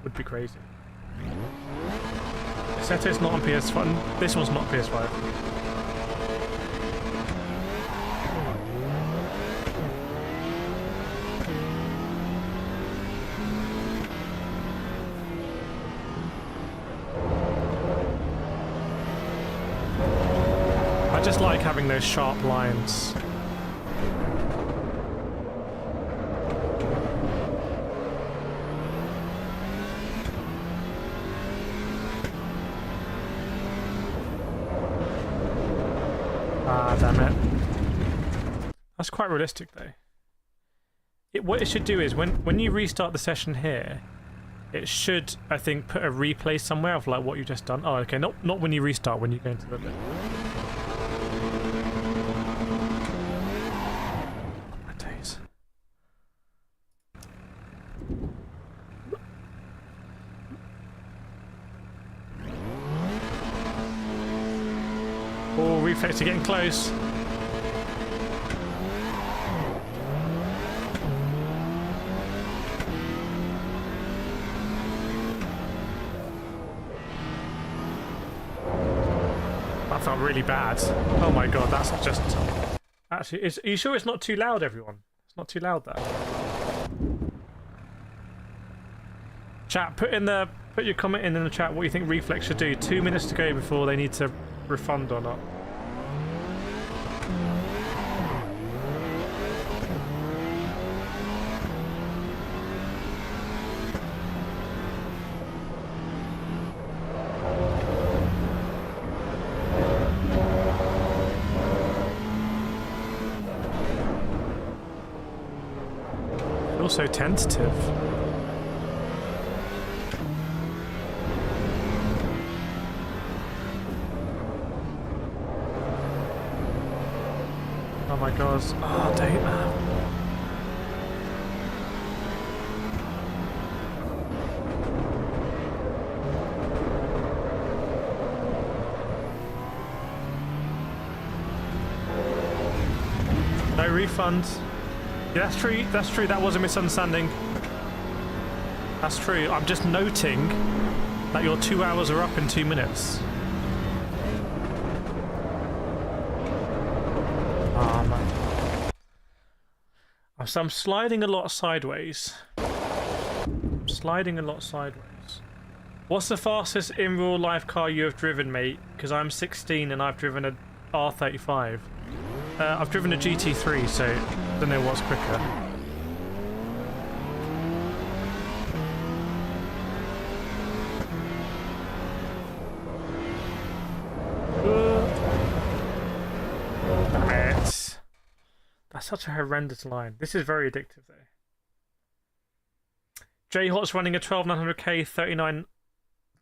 would be crazy. Assetto's not on PS5. This one's not PS5. I just like having those sharp lines. Ah, damn it. That's quite realistic though. What it should do is when you restart the session here, it should, I think, put a replay somewhere of like what you've just done. Oh, okay, not when you restart, when you go into the bit. My days. Oh, reflex are getting close. That felt really bad. Oh my god, that's just... Actually, are you sure it's not too loud, everyone? It's not too loud, there. Chat, put your comment in the chat what you think Reflex should do. 2 minutes to go before they need to refund or not. So tentative. Oh my god. Oh, damn. No refunds. Yeah, that's true. That's true. That was a misunderstanding. That's true. I'm just noting that your 2 hours are up in 2 minutes. Ah, man. So I'm sliding a lot sideways. Sliding a lot sideways. What's the fastest in real life car you have driven, mate? Because I'm 16 and I've driven a R35. I've driven a GT3, so I don't know what's quicker. Damn it. That's such a horrendous line. This is very addictive, though. J Hot's running a 12900K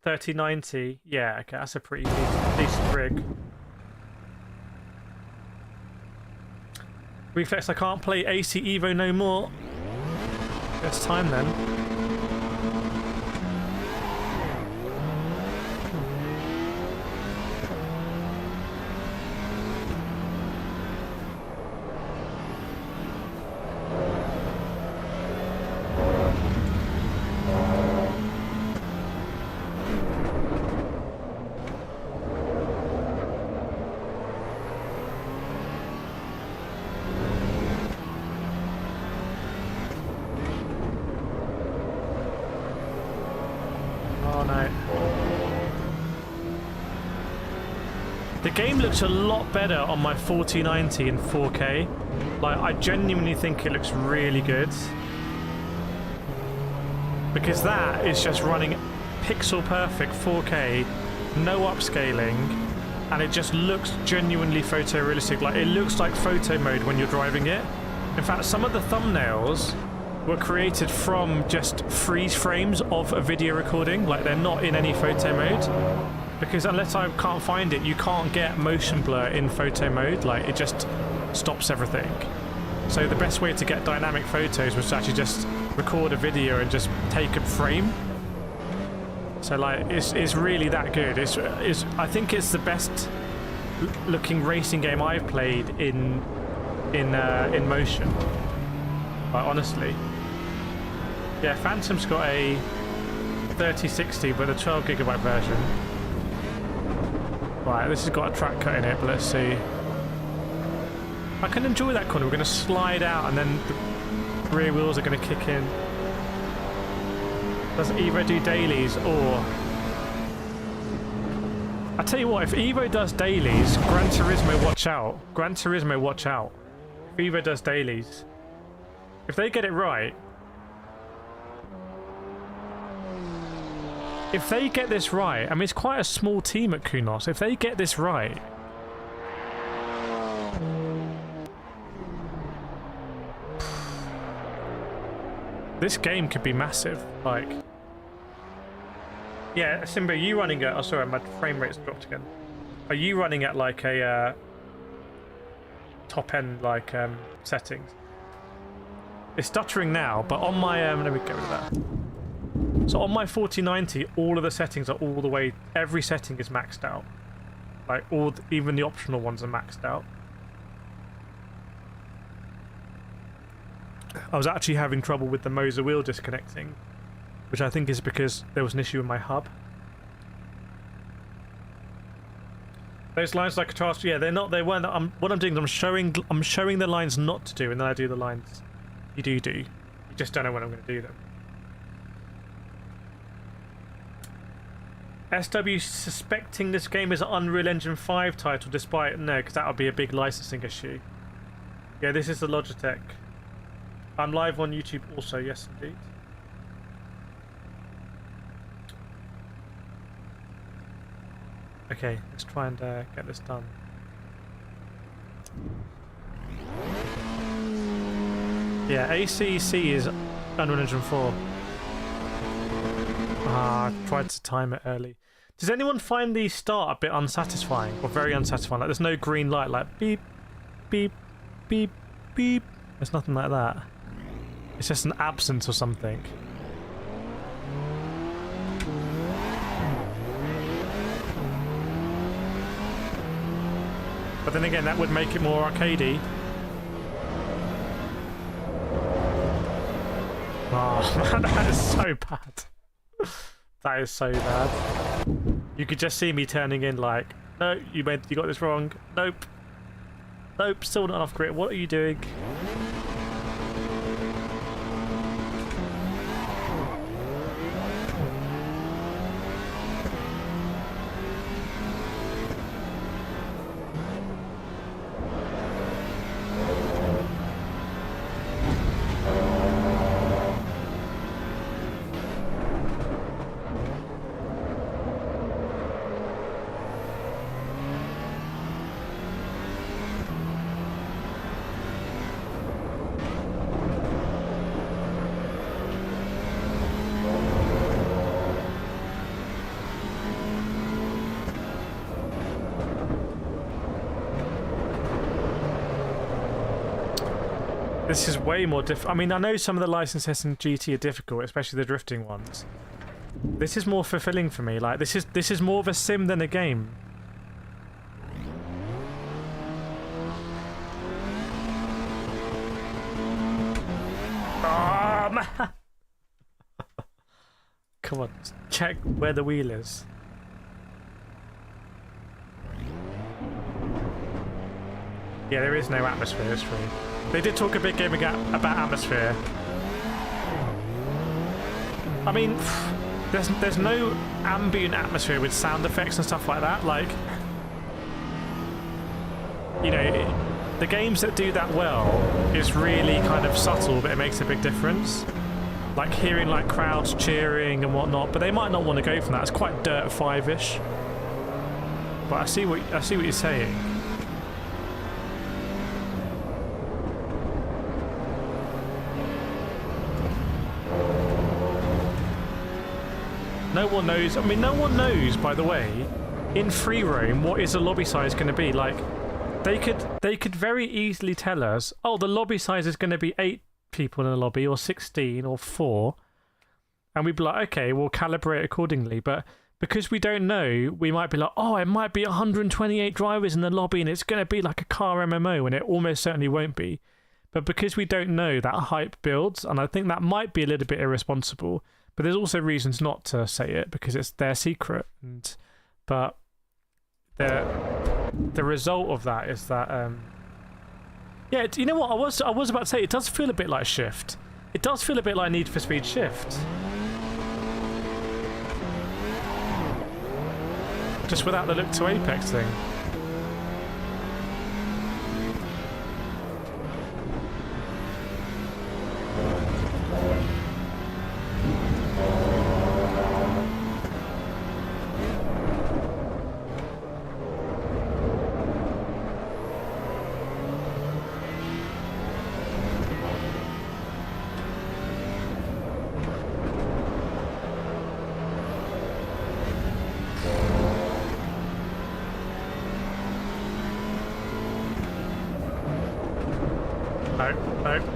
3090. Yeah, okay, that's a pretty decent rig. Reflex, I can't play AC EVO no more. It's time then. The game looks a lot better on my 4090 in 4K. Like, I genuinely think it looks really good. Because that is just running pixel perfect 4K, no upscaling, and it just looks genuinely photorealistic. Like, it looks like photo mode when you're driving it. In fact, some of the thumbnails were created from just freeze frames of a video recording. Like, they're not in any photo mode. Because unless I can't find it, you can't get motion blur in photo mode. Like, it just stops everything. So the best way to get dynamic photos was to actually just record a video and just take a frame. So like, it's really that good. I think it's the best looking racing game I've played in motion. Like, honestly. Yeah, Phantom's got a 3060 but a 12GB version. Right, this has got a track cut in it, but let's see. I can enjoy that corner. We're going to slide out and then the rear wheels are going to kick in. Does EVO do dailies or... I tell you what, if EVO does dailies, Gran Turismo, watch out. Gran Turismo, watch out. If EVO does dailies, if they get it right, if they get this right, I mean, it's quite a small team at Kunos. If they get this right, this game could be massive. Like, yeah, Simba, are you running at... Oh, sorry, my frame rate's dropped again. Are you running at like a top end like settings? It's stuttering now, but on my let me get rid of that. So on my 4090, all of the settings are all the way. Every setting is maxed out. Like even the optional ones are maxed out. I was actually having trouble with the Moser wheel disconnecting, which I think is because there was an issue with my hub. Those lines like a task, yeah, they're not. They weren't. What I'm doing is I'm showing the lines not to do, and then I do the lines you do. You just don't know when I'm going to do them. SW suspecting this game is an Unreal Engine 5 title, despite no, because that would be a big licensing issue. Yeah, this is the Logitech. I'm live on YouTube also. Yes, indeed. Okay, let's try and get this done. Yeah, ACC is Unreal Engine 4. I tried to time it early. Does anyone find the start a bit unsatisfying or very unsatisfying? Like there's no green light, like beep, beep, beep, beep. There's nothing like that. It's just an absence or something. But then again, that would make it more arcadey. Oh man, that is so bad. That is so bad. You could just see me turning in like, no, you got this wrong. Nope. Nope, still not enough grit. What are you doing? This is way more difficult. I mean, I know some of the licenses in GT are difficult, especially the drifting ones. This is more fulfilling for me. Like this is more of a sim than a game. Oh man! Come on, check where the wheel is. Yeah, there is no atmosphere. It's free. They did talk a big game about atmosphere. I mean, there's no ambient atmosphere with sound effects and stuff like that. Like, you know, the games that do that well is really kind of subtle, but it makes a big difference. Like hearing like crowds cheering and whatnot, but they might not want to go from that. It's quite Dirt 5-ish. But I see what you're saying. No one knows. I mean, no one knows, by the way, in free roam, what is the lobby size going to be. Like, they could very easily tell us, oh, the lobby size is going to be 8 people in the lobby, or 16, or 4, and we'd be like, okay, we'll calibrate accordingly. But because we don't know, we might be like, oh, it might be 128 drivers in the lobby, and it's going to be like a car MMO, and it almost certainly won't be. But because we don't know, that hype builds, and I think that might be a little bit irresponsible. But there's also reasons not to say it because it's their secret. But the result of that is that yeah, you know what, I was about to say, it does feel a bit like Shift. It does feel a bit like Need for Speed Shift. Just without the look to Apex thing.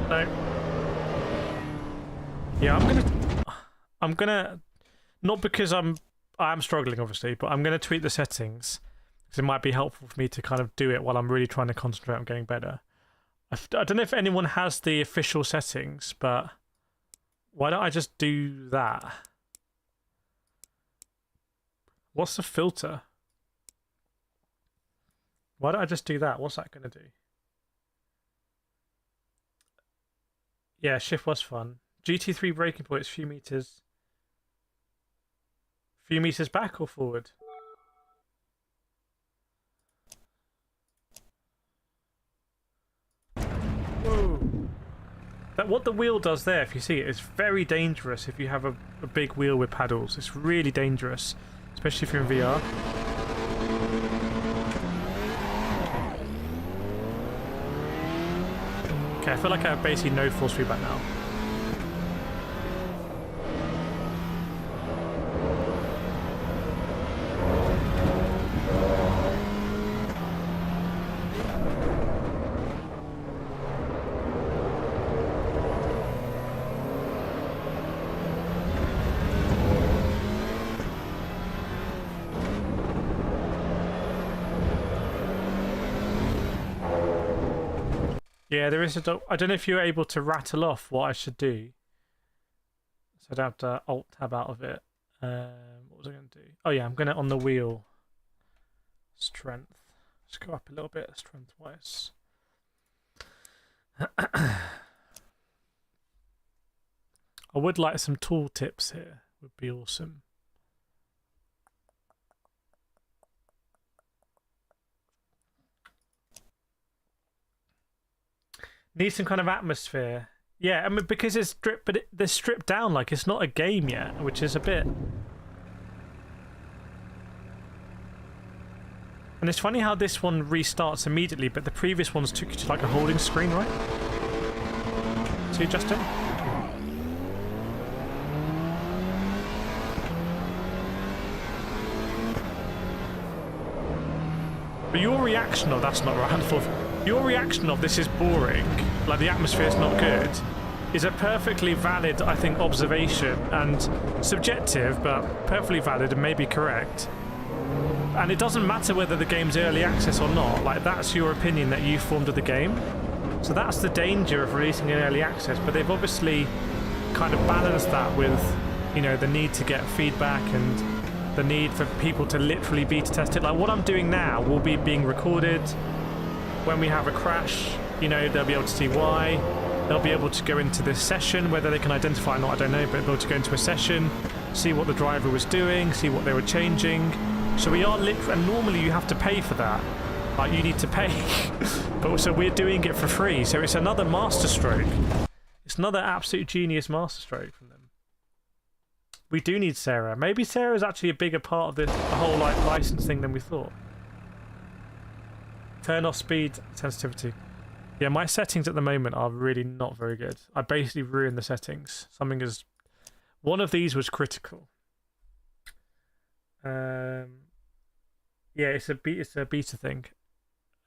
No. Yeah, I'm gonna, not because I am struggling obviously, but I'm gonna tweak the settings because it might be helpful for me to kind of do it while I'm really trying to concentrate on getting better. I don't know if anyone has the official settings, but why don't I just do that? What's the filter? Why don't I just do that? What's that gonna do? Yeah, shift was fun. GT3 braking point is few meters. Few meters back or forward? Whoa. What the wheel does there, if you see it, is very dangerous if you have a big wheel with paddles. It's really dangerous, especially if you're in VR. Okay, I feel like I have basically no force feedback now. Yeah, there is a... I don't know if you're able to rattle off what I should do. So I'd have to Alt-tab out of it. What was I going to do? Oh yeah, I'm going to, on the wheel, strength. Just go up a little bit, strength-wise. I would like some tool tips here. Would be awesome. Need some kind of atmosphere. Yeah, I mean, because it's stripped, but they're stripped down like it's not a game yet, which is a bit... And it's funny how this one restarts immediately, but the previous ones took you to like a holding screen, right? See, Justin? But your reaction of that's not right. Your reaction of this is boring, like the atmosphere is not good, is a perfectly valid, I think, observation and subjective, but perfectly valid and maybe correct. And it doesn't matter whether the game's early access or not, like that's your opinion that you formed of the game. So that's the danger of releasing in early access, but they've obviously kind of balanced that with, you know, the need to get feedback and the need for people to literally beta test it. Like what I'm doing now will be being recorded. When we have a crash, you know, they'll be able to see why. They'll be able to go into this session, whether they can identify or not, I don't know, but they'll be able to go into a session, see what the driver was doing, see what they were changing. So we are literally, and normally you have to pay for that. Like you need to pay. But so we're doing it for free. So it's another masterstroke. It's another absolute genius masterstroke from them. We do need Sarah. Maybe Sarah's actually a bigger part of the whole like license thing than we thought. Turn off speed sensitivity. Yeah, my settings at the moment are really not very good. I basically ruined the settings. One of these was critical. Yeah, it's a beta thing.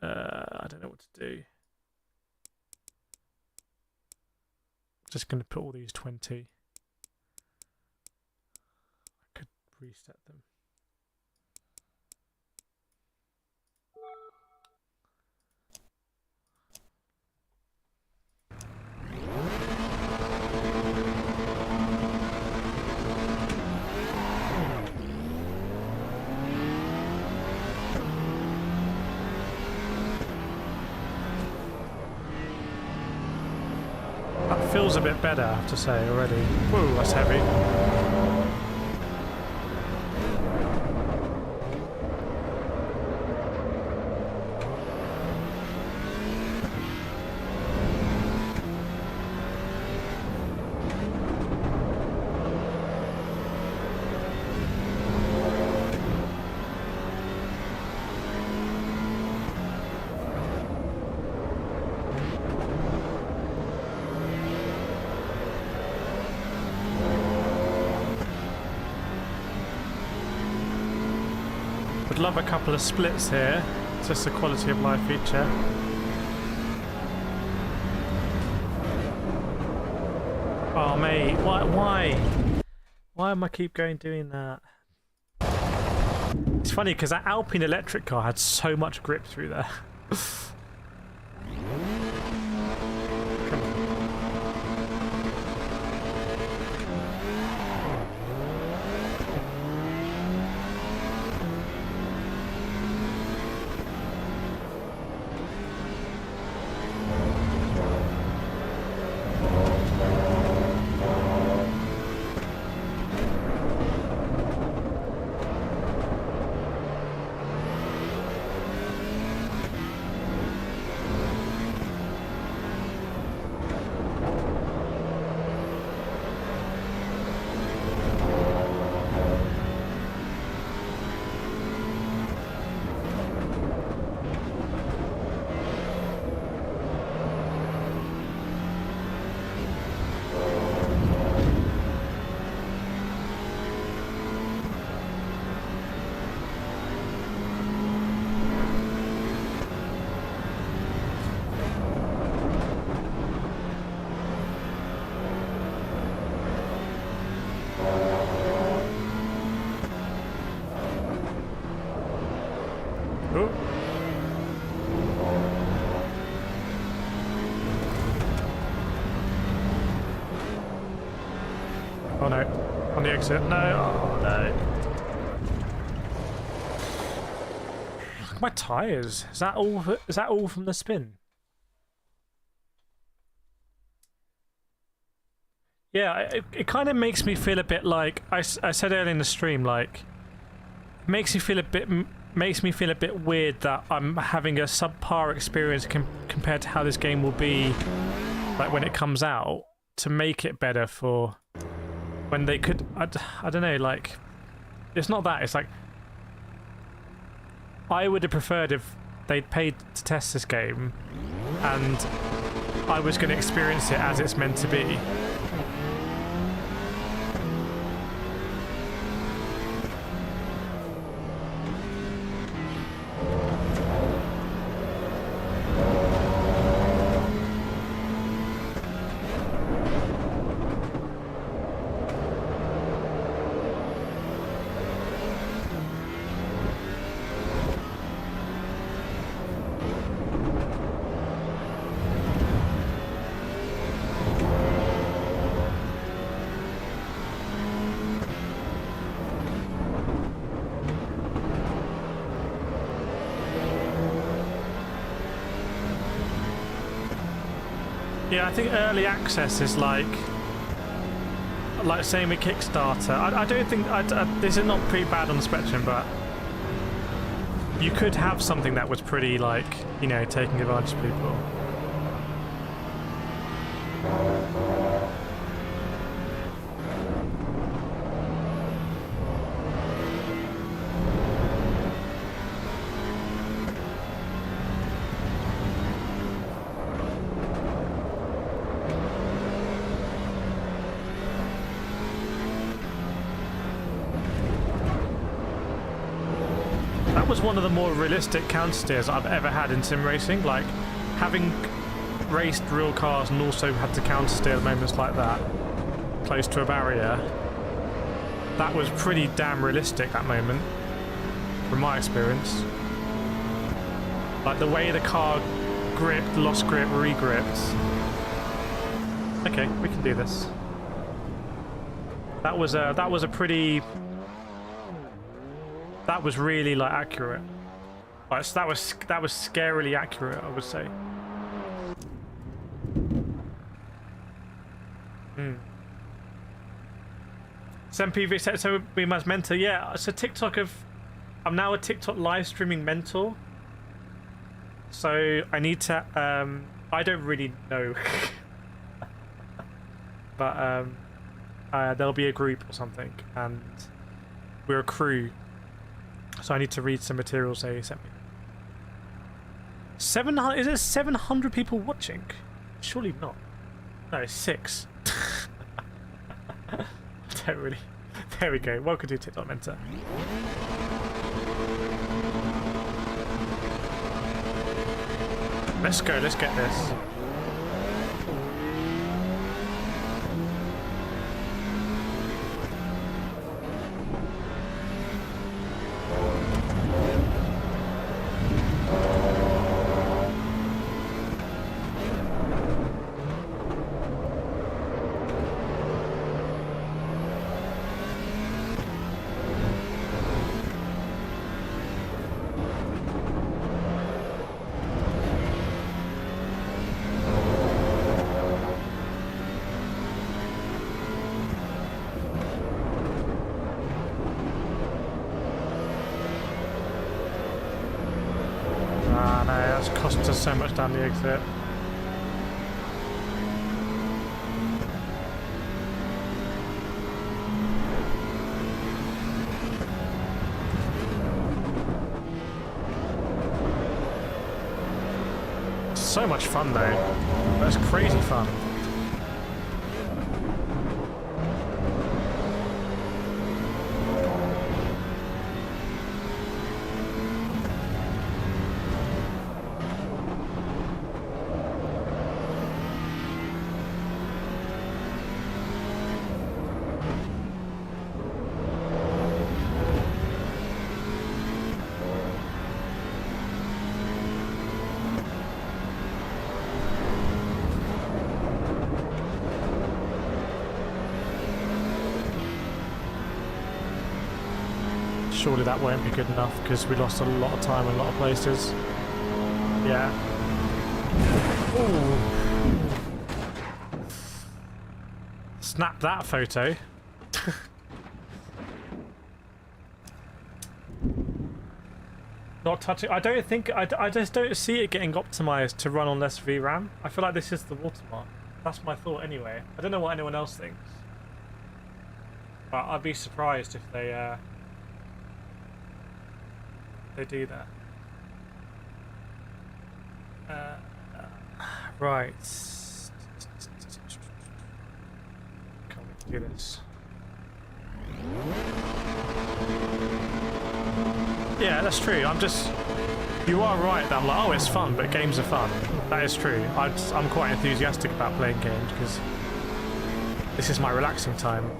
I don't know what to do. Just going to put all these 20. I could reset them. That feels a bit better, I have to say, already. Whoa, that's heavy. Would love a couple of splits here. It's just a quality of life feature. Oh mate, why? Why am I keep going doing that? It's funny because that Alpine electric car had so much grip through there. Come on. Oh no, on the exit. No, oh no. Look at my tyres. Is that all? Is that all from the spin? Yeah, it kind of makes me feel a bit like I said earlier in the stream. Like, it makes me feel a bit weird that I'm having a subpar experience compared to how this game will be, like when it comes out, to make it better for. When they could, I don't know, like, it's not that, it's like, I would have preferred if they'd paid to test this game and I was going to experience it as it's meant to be. Yeah, I think early access is like saying with Kickstarter. I don't think this is not pretty bad on the spectrum, but you could have something that was pretty, like, you know, taking advantage of people. That was one of the more realistic counter steers I've ever had in sim racing. Like, having raced real cars and also had to counter steer at moments like that, close to a barrier, that was pretty damn realistic, that moment, from my experience. Like, the way the car gripped, lost grip, re-gripped. Okay, we can do this. That was a pretty... That was really, like, accurate. Like, so that was scarily accurate, I would say. So MPV, so we must mentor. Yeah, so TikTok I'm now a TikTok live streaming mentor. So I need to, I don't really know. But there'll be a group or something, and we're a crew. So I need to read some materials they sent me. 700? Is there 700 people watching? Surely not. No, it's 6. Don't really. There we go. Welcome to TikTok Mentor. Let's go, let's get this. Cost us so much down the exit. So much fun though. That's crazy fun. Surely that won't be good enough because we lost a lot of time in a lot of places. Yeah. Ooh. Snap that photo. Not touching. I don't think. I just don't see it getting optimized to run on less VRAM. I feel like this is the watermark. That's my thought anyway. I don't know what anyone else thinks. But I'd be surprised if they do that. Right. Can't wait to do this. Yeah, that's true. You are right that I'm like, oh, it's fun, but games are fun. That is true. I'm quite enthusiastic about playing games because this is my relaxing time.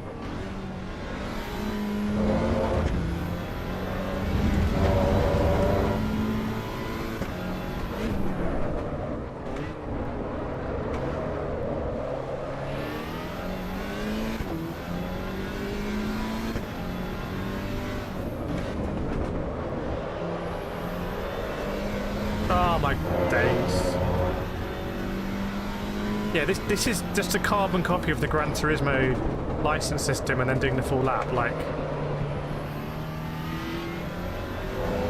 Oh my days. Yeah, this is just a carbon copy of the Gran Turismo license system and then doing the full lap. Like,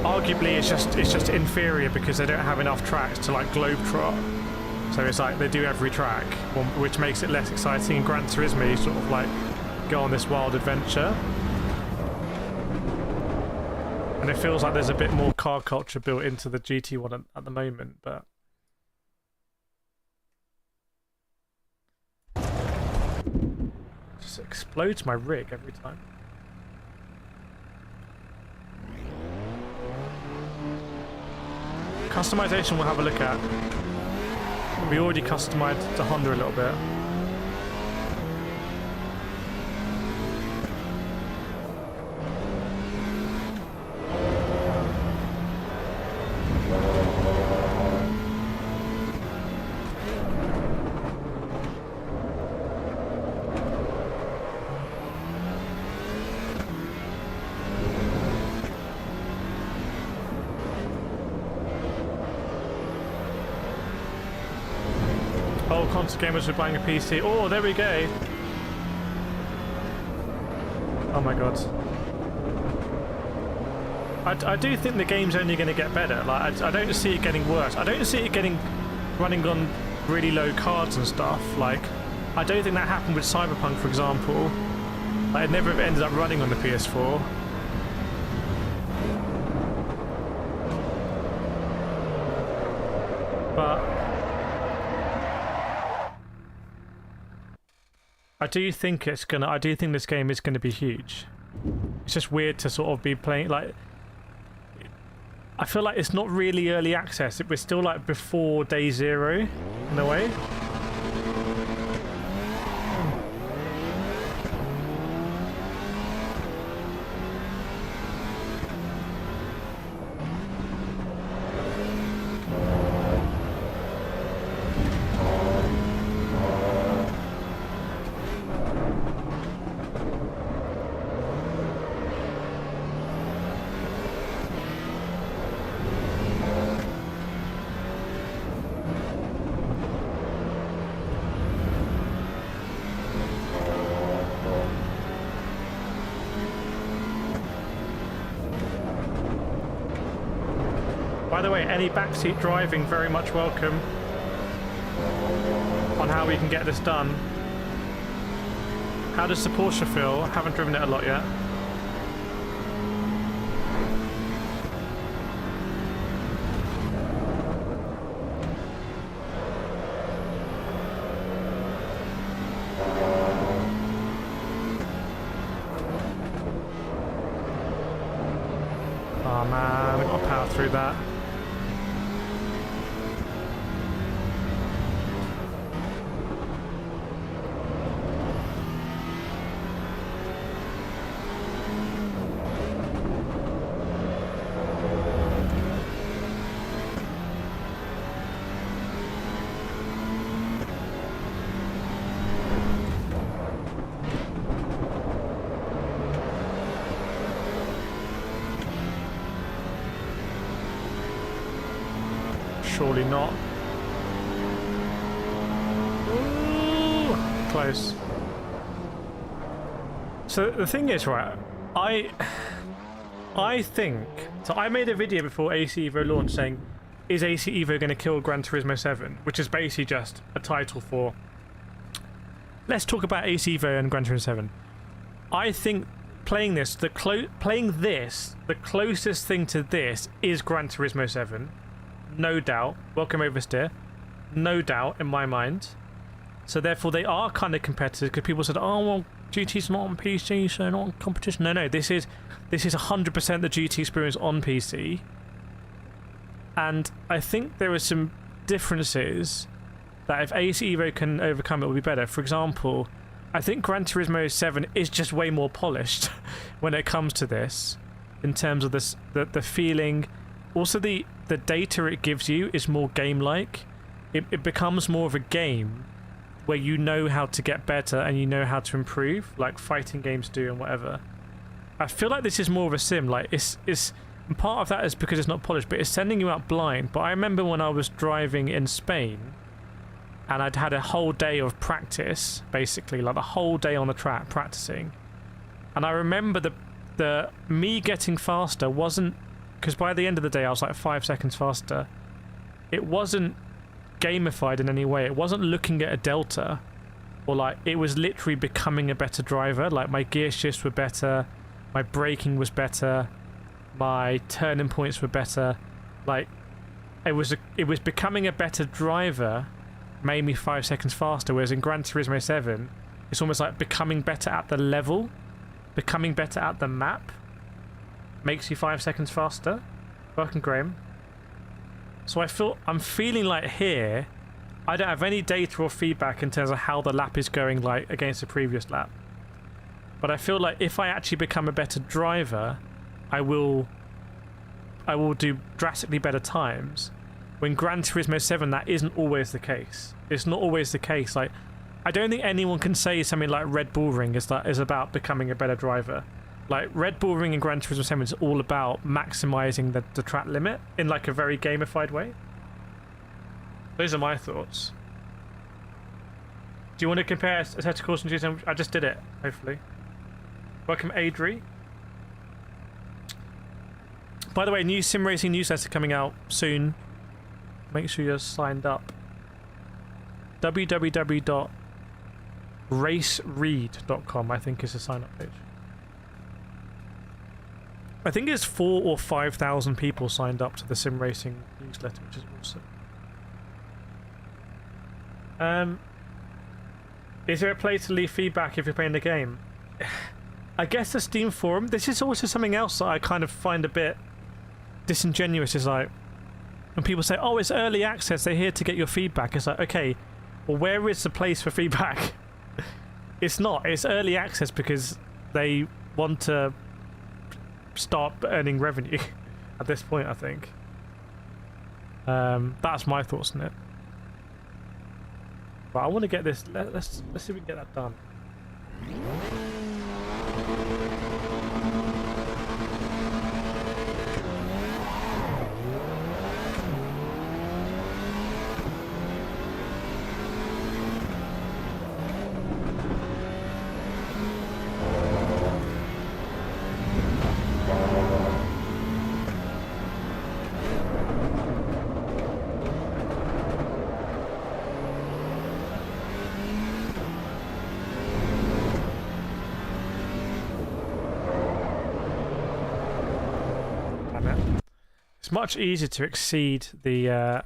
arguably it's just inferior because they don't have enough tracks to like globetrot. So it's like they do every track, which makes it less exciting. In Gran Turismo, you sort of like go on this wild adventure. And it feels like there's a bit more car culture built into the GT one at the moment, but it just explodes my rig every time. Customization we'll have a look at. We already customized the Honda a little bit. Oh, console gamers are buying a PC. Oh, there we go. Oh my god. I do think the game's only going to get better. Like, I don't see it getting worse. I don't see it running on really low cards and stuff. Like, I don't think that happened with Cyberpunk, for example. Like, it never ended up running on the PS4. But I do think this game is gonna be huge. It's just weird to sort of be playing like I feel like it's not really early access. We're still like before day 0 in a way. By the way, any backseat driving very much welcome on how we can get this done. How does the Porsche feel? Haven't driven it a lot yet. Oh man, I've got to power through that. Surely not. Ooh, close. So the thing is, right, I think, so I made a video before AC Evo launched saying, is AC Evo going to kill Gran Turismo 7? Which is basically just a title for, let's talk about AC Evo and Gran Turismo 7. I think playing this, the closest thing to this is Gran Turismo 7. No doubt. Welcome oversteer. No doubt in my mind. So therefore they are kind of competitive, because people said, oh well, GT's not on PC, so not in competition. No, this is 100% the GT experience on PC. And I think there are some differences that if AC Evo can overcome, it will be better. For example, I think Gran Turismo 7 is just way more polished when it comes to this, in terms of this, the feeling. Also, the data it gives you is more game-like. It becomes more of a game where you know how to get better and you know how to improve, like fighting games do and whatever. I feel like this is more of a sim. Like it's and part of that is because it's not polished, but it's sending you out blind. But I remember when I was driving in Spain, and I'd had a whole day of practice, basically, like the whole day on the track practicing. And I remember the me getting faster wasn't, because by the end of the day I was like 5 seconds faster. It wasn't gamified in any way. It wasn't looking at a delta, or like, it was literally becoming a better driver. Like my gear shifts were better, my braking was better, my turning points were better. Like it was becoming a better driver made me 5 seconds faster, whereas in Gran Turismo 7 it's almost like becoming better at the level, becoming better at the map makes you 5 seconds faster. Welcome, Graham. So I'm feeling like here I don't have any data or feedback in terms of how the lap is going like against the previous lap, but I feel like if I actually become a better driver, I will do drastically better times. When Gran Turismo 7, that isn't always the case. It's not always the case. Like, I don't think anyone can say something like Red Bull Ring is about becoming a better driver. Like, Red Bull Ring and Gran Turismo 7 is all about maximizing the track limit in like a very gamified way. Those are my thoughts. Do you want to compare Assetto Corsa and GT? I just did it, hopefully. Welcome, Adri. By the way, new sim racing newsletter coming out soon. Make sure you're signed up. www.raceread.com, I think, is the sign up page. I think it's 4,000 or 5,000 people signed up to the sim racing newsletter, which is awesome. Is there a place to leave feedback if you're playing the game? I guess the Steam forum. This is also something else that I kind of find a bit disingenuous is like when people say, oh, it's early access, they're here to get your feedback. It's like, okay, well, where is the place for feedback? It's not. It's early access because they want to start earning revenue at this point, I think. That's my thoughts on it. But I want to get this. Let's see if we can get that done. It's much easier to exceed the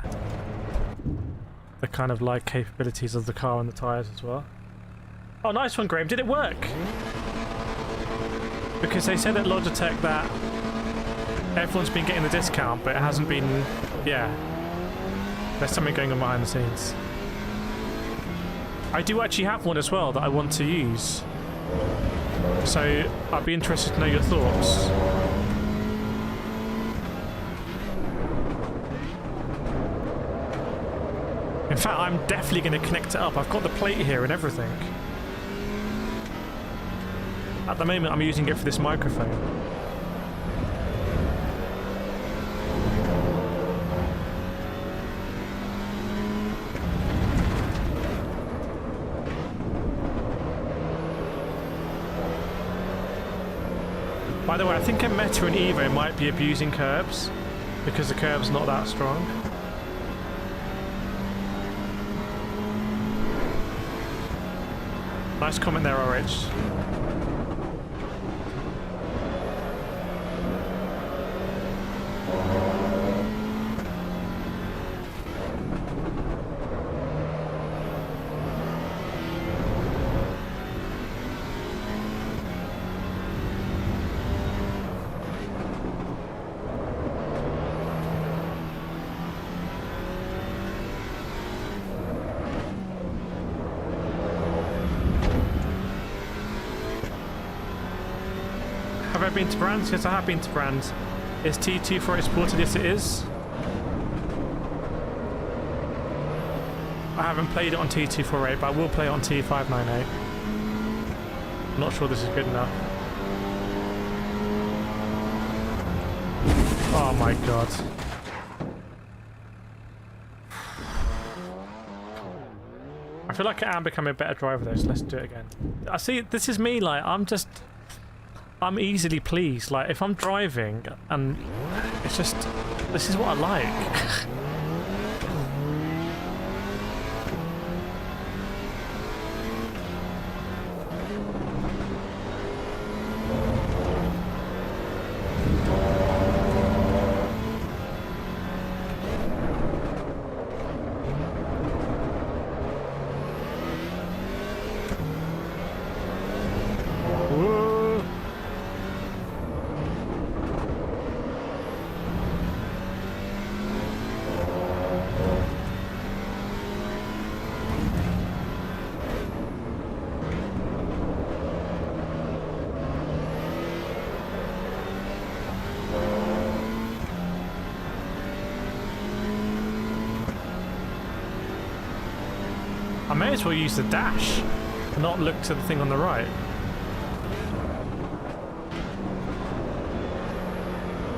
kind of like capabilities of the car and the tyres as well. Oh, nice one, Graham. Did it work? Because they said at Logitech that everyone's been getting the discount, but it hasn't been... Yeah. There's something going on behind the scenes. I do actually have one as well that I want to use. So I'd be interested to know your thoughts. In fact, I'm definitely going to connect it up. I've got the plate here and everything. At the moment, I'm using it for this microphone. By the way, I think a Meta and EVO might be abusing curbs because the curb's not that strong. Nice comment there, RH. Have I been to Brands? Yes, I have been to Brands. Is T248 supported? Yes, it is. I haven't played it on T248, but I will play it on T598. I'm not sure this is good enough. Oh my god. I feel like I am becoming a better driver though, so let's do it again. I see, this is me, like, I'm easily pleased. Like, if I'm driving and it's just, this is what I like. I may as well use the dash and not look to the thing on the right.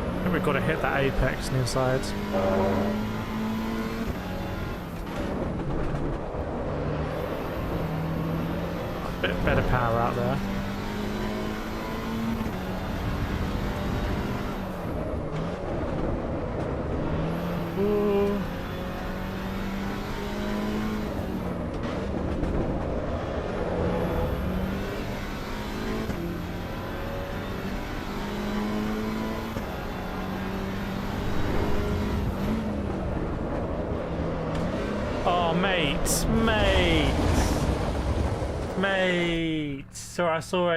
I think we've got to hit that apex on the inside. A bit better power out there. Ooh. Oh, mate. Sorry, I saw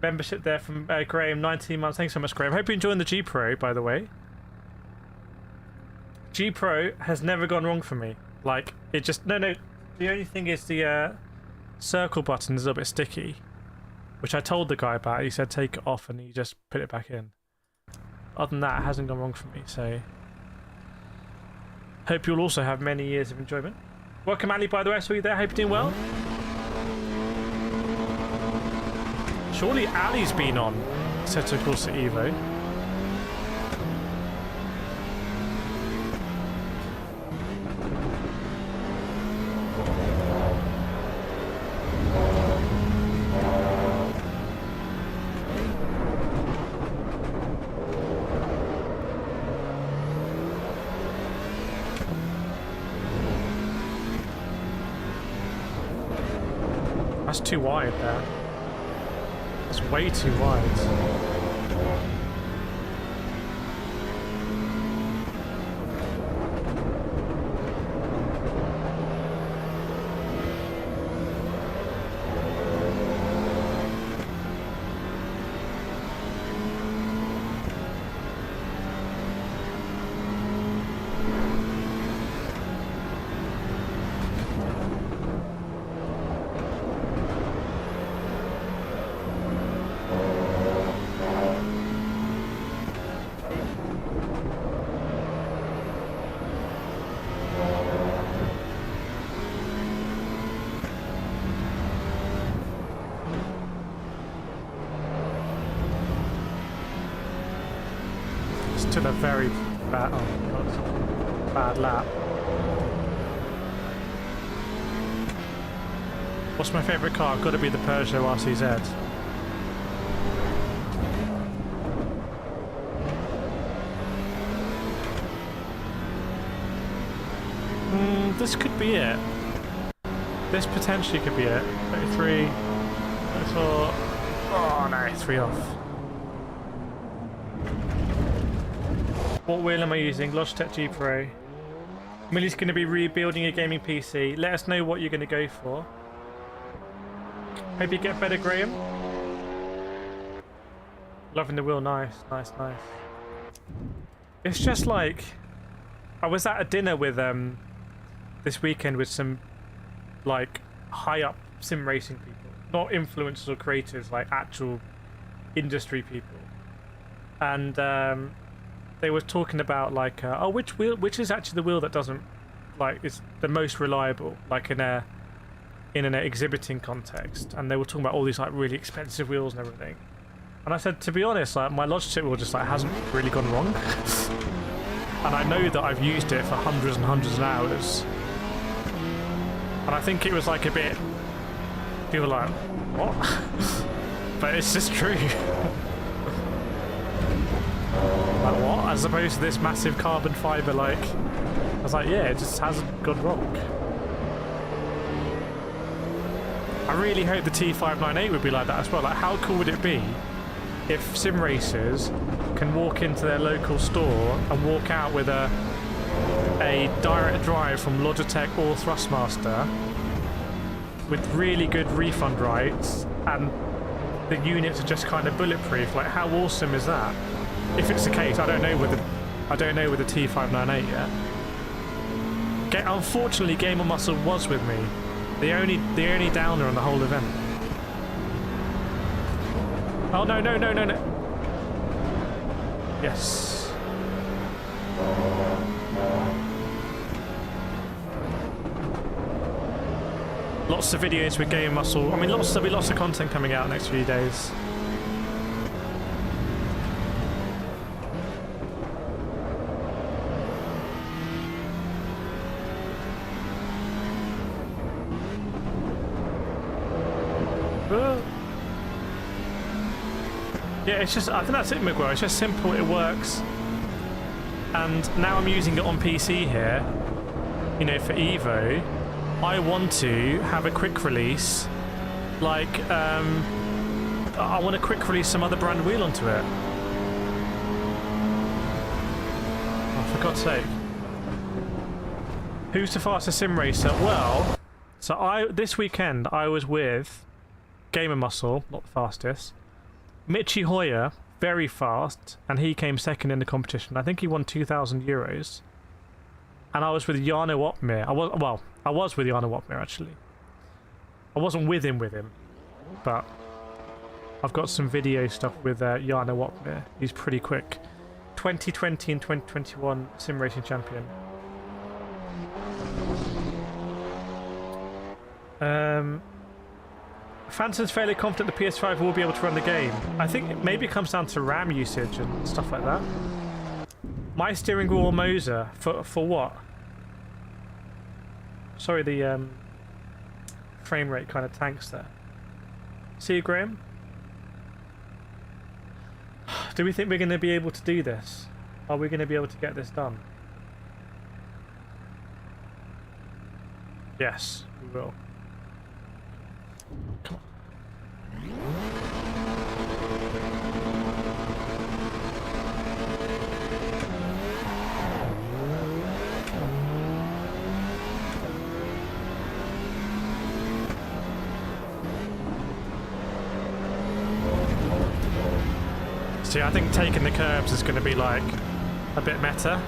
Membership there from Graham, 19 months. Thanks so much, Graham. Hope you're enjoying the G Pro, by the way. G Pro has never gone wrong for me. Like, it just... No. The only thing is the circle button is a little bit sticky, which I told the guy about. He said take it off and he just put it back in. Other than that, it hasn't gone wrong for me, so... Hope you'll also have many years of enjoyment. Welcome, Ali, by the way. I saw you there. Hope you're doing well. Surely Ali's been on Assetto Corsa EVO. That's too wide there. It's way too wide. Took a very bad, oh God, bad lap. What's my favourite car? Got to be the Peugeot RCZ. This could be it. This potentially could be it. 33, 34. Oh no, 3 off. What wheel am I using? Logitech G Pro. Millie's going to be rebuilding a gaming PC. Let us know what you're going to go for. Hope you get better, Graham. Loving the wheel. Nice. It's just like... I was at a dinner with this weekend with some like high up sim racing people. Not influencers or creators, like actual industry people. And they were talking about like, oh, which is actually the wheel that doesn't, like, is the most reliable, like in an exhibiting context. And they were talking about all these like really expensive wheels and everything. And I said, to be honest, like my Logitech wheel just like hasn't really gone wrong. And I know that I've used it for hundreds and hundreds of hours. And I think it was like a bit, people were like, what? But it's just true. Like what? As opposed to this massive carbon fibre, like, I was like, yeah, it just hasn't gone wrong. I really hope the T598 would be like that as well. Like, how cool would it be if sim racers can walk into their local store and walk out with a direct drive from Logitech or Thrustmaster with really good refund rights, and the units are just kind of bulletproof? Like, how awesome is that? If it's the case, I don't know with the T598 yet. Unfortunately, Gamer Muscle was with me. The only downer on the whole event. Oh no. Yes. Lots of videos with Gamer Muscle. I mean, there'll be lots of content coming out next few days. Yeah, it's just, I think that's it, Miguel. It's just simple, it works. And now I'm using it on PC here, you know, for EVO. I want to have a quick release, like, I want to quick release some other brand wheel onto it. Oh, for God's sake. Who's the fastest sim racer? Well, so this weekend I was with Gamer Muscle, not the fastest. Michi Hoyer, very fast, and he came second in the competition. I think he won €2,000. And I was with Jarno Opmeer. I was with Jarno Opmeer actually. I wasn't with him, but I've got some video stuff with Jarno Opmeer. He's pretty quick. 2020 and 2021 sim racing champion. Phantom's fairly confident the PS5 will be able to run the game. I think it maybe comes down to RAM usage and stuff like that. My steering wheel Moser for what? Sorry, the frame rate kind of tanks there. See you, Graham? Do we think we're going to be able to do this? Are we going to be able to get this done? Yes, we will. Come on. See, I think taking the curbs is going to be like a bit meta.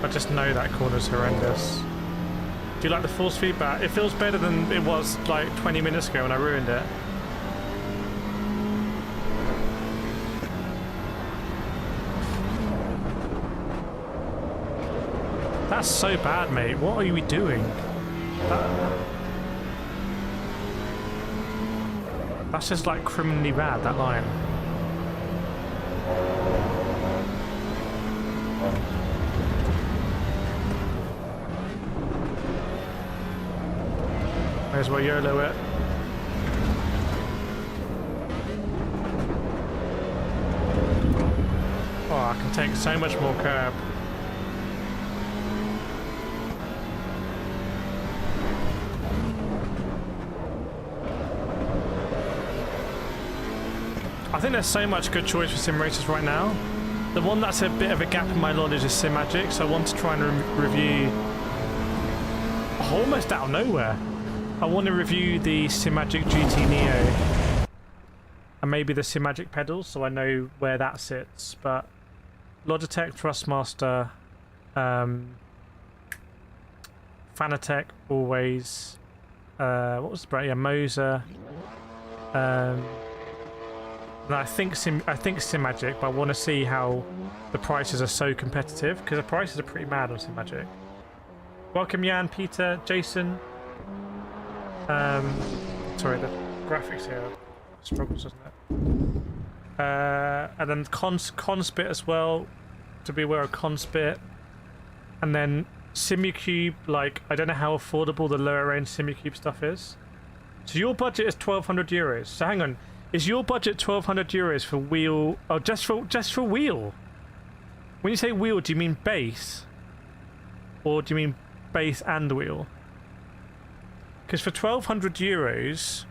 I just know that corner's horrendous. Do you like the force feedback? It feels better than it was like 20 minutes ago when I ruined it. That's so bad, mate. What are you doing? That's just like criminally bad, that line. May as well YOLO it. Oh, I can take so much more curb. I think there's so much good choice for sim racers right now. The one that's a bit of a gap in my knowledge is Simagic, so I want to try and review almost out of nowhere. I want to review the Simagic GT Neo and maybe the Simagic pedals, so I know where that sits. But Logitech, Thrustmaster, Fanatec always. What was the brand? Yeah, Moser. And I think Simagic, but I want to see how the prices are so competitive, because the prices are pretty mad on Simagic. Welcome, Jan, Peter, Jason. Sorry, the graphics here struggles, doesn't it? And then Conspit as well, to be aware of Conspit. And then Simucube, like, I don't know how affordable the lower range Simucube stuff is. So your budget is €1,200. So hang on, is your budget €1,200 for wheel? Oh, just for wheel? When you say wheel, do you mean base? Or do you mean base and wheel? Because for €1,200,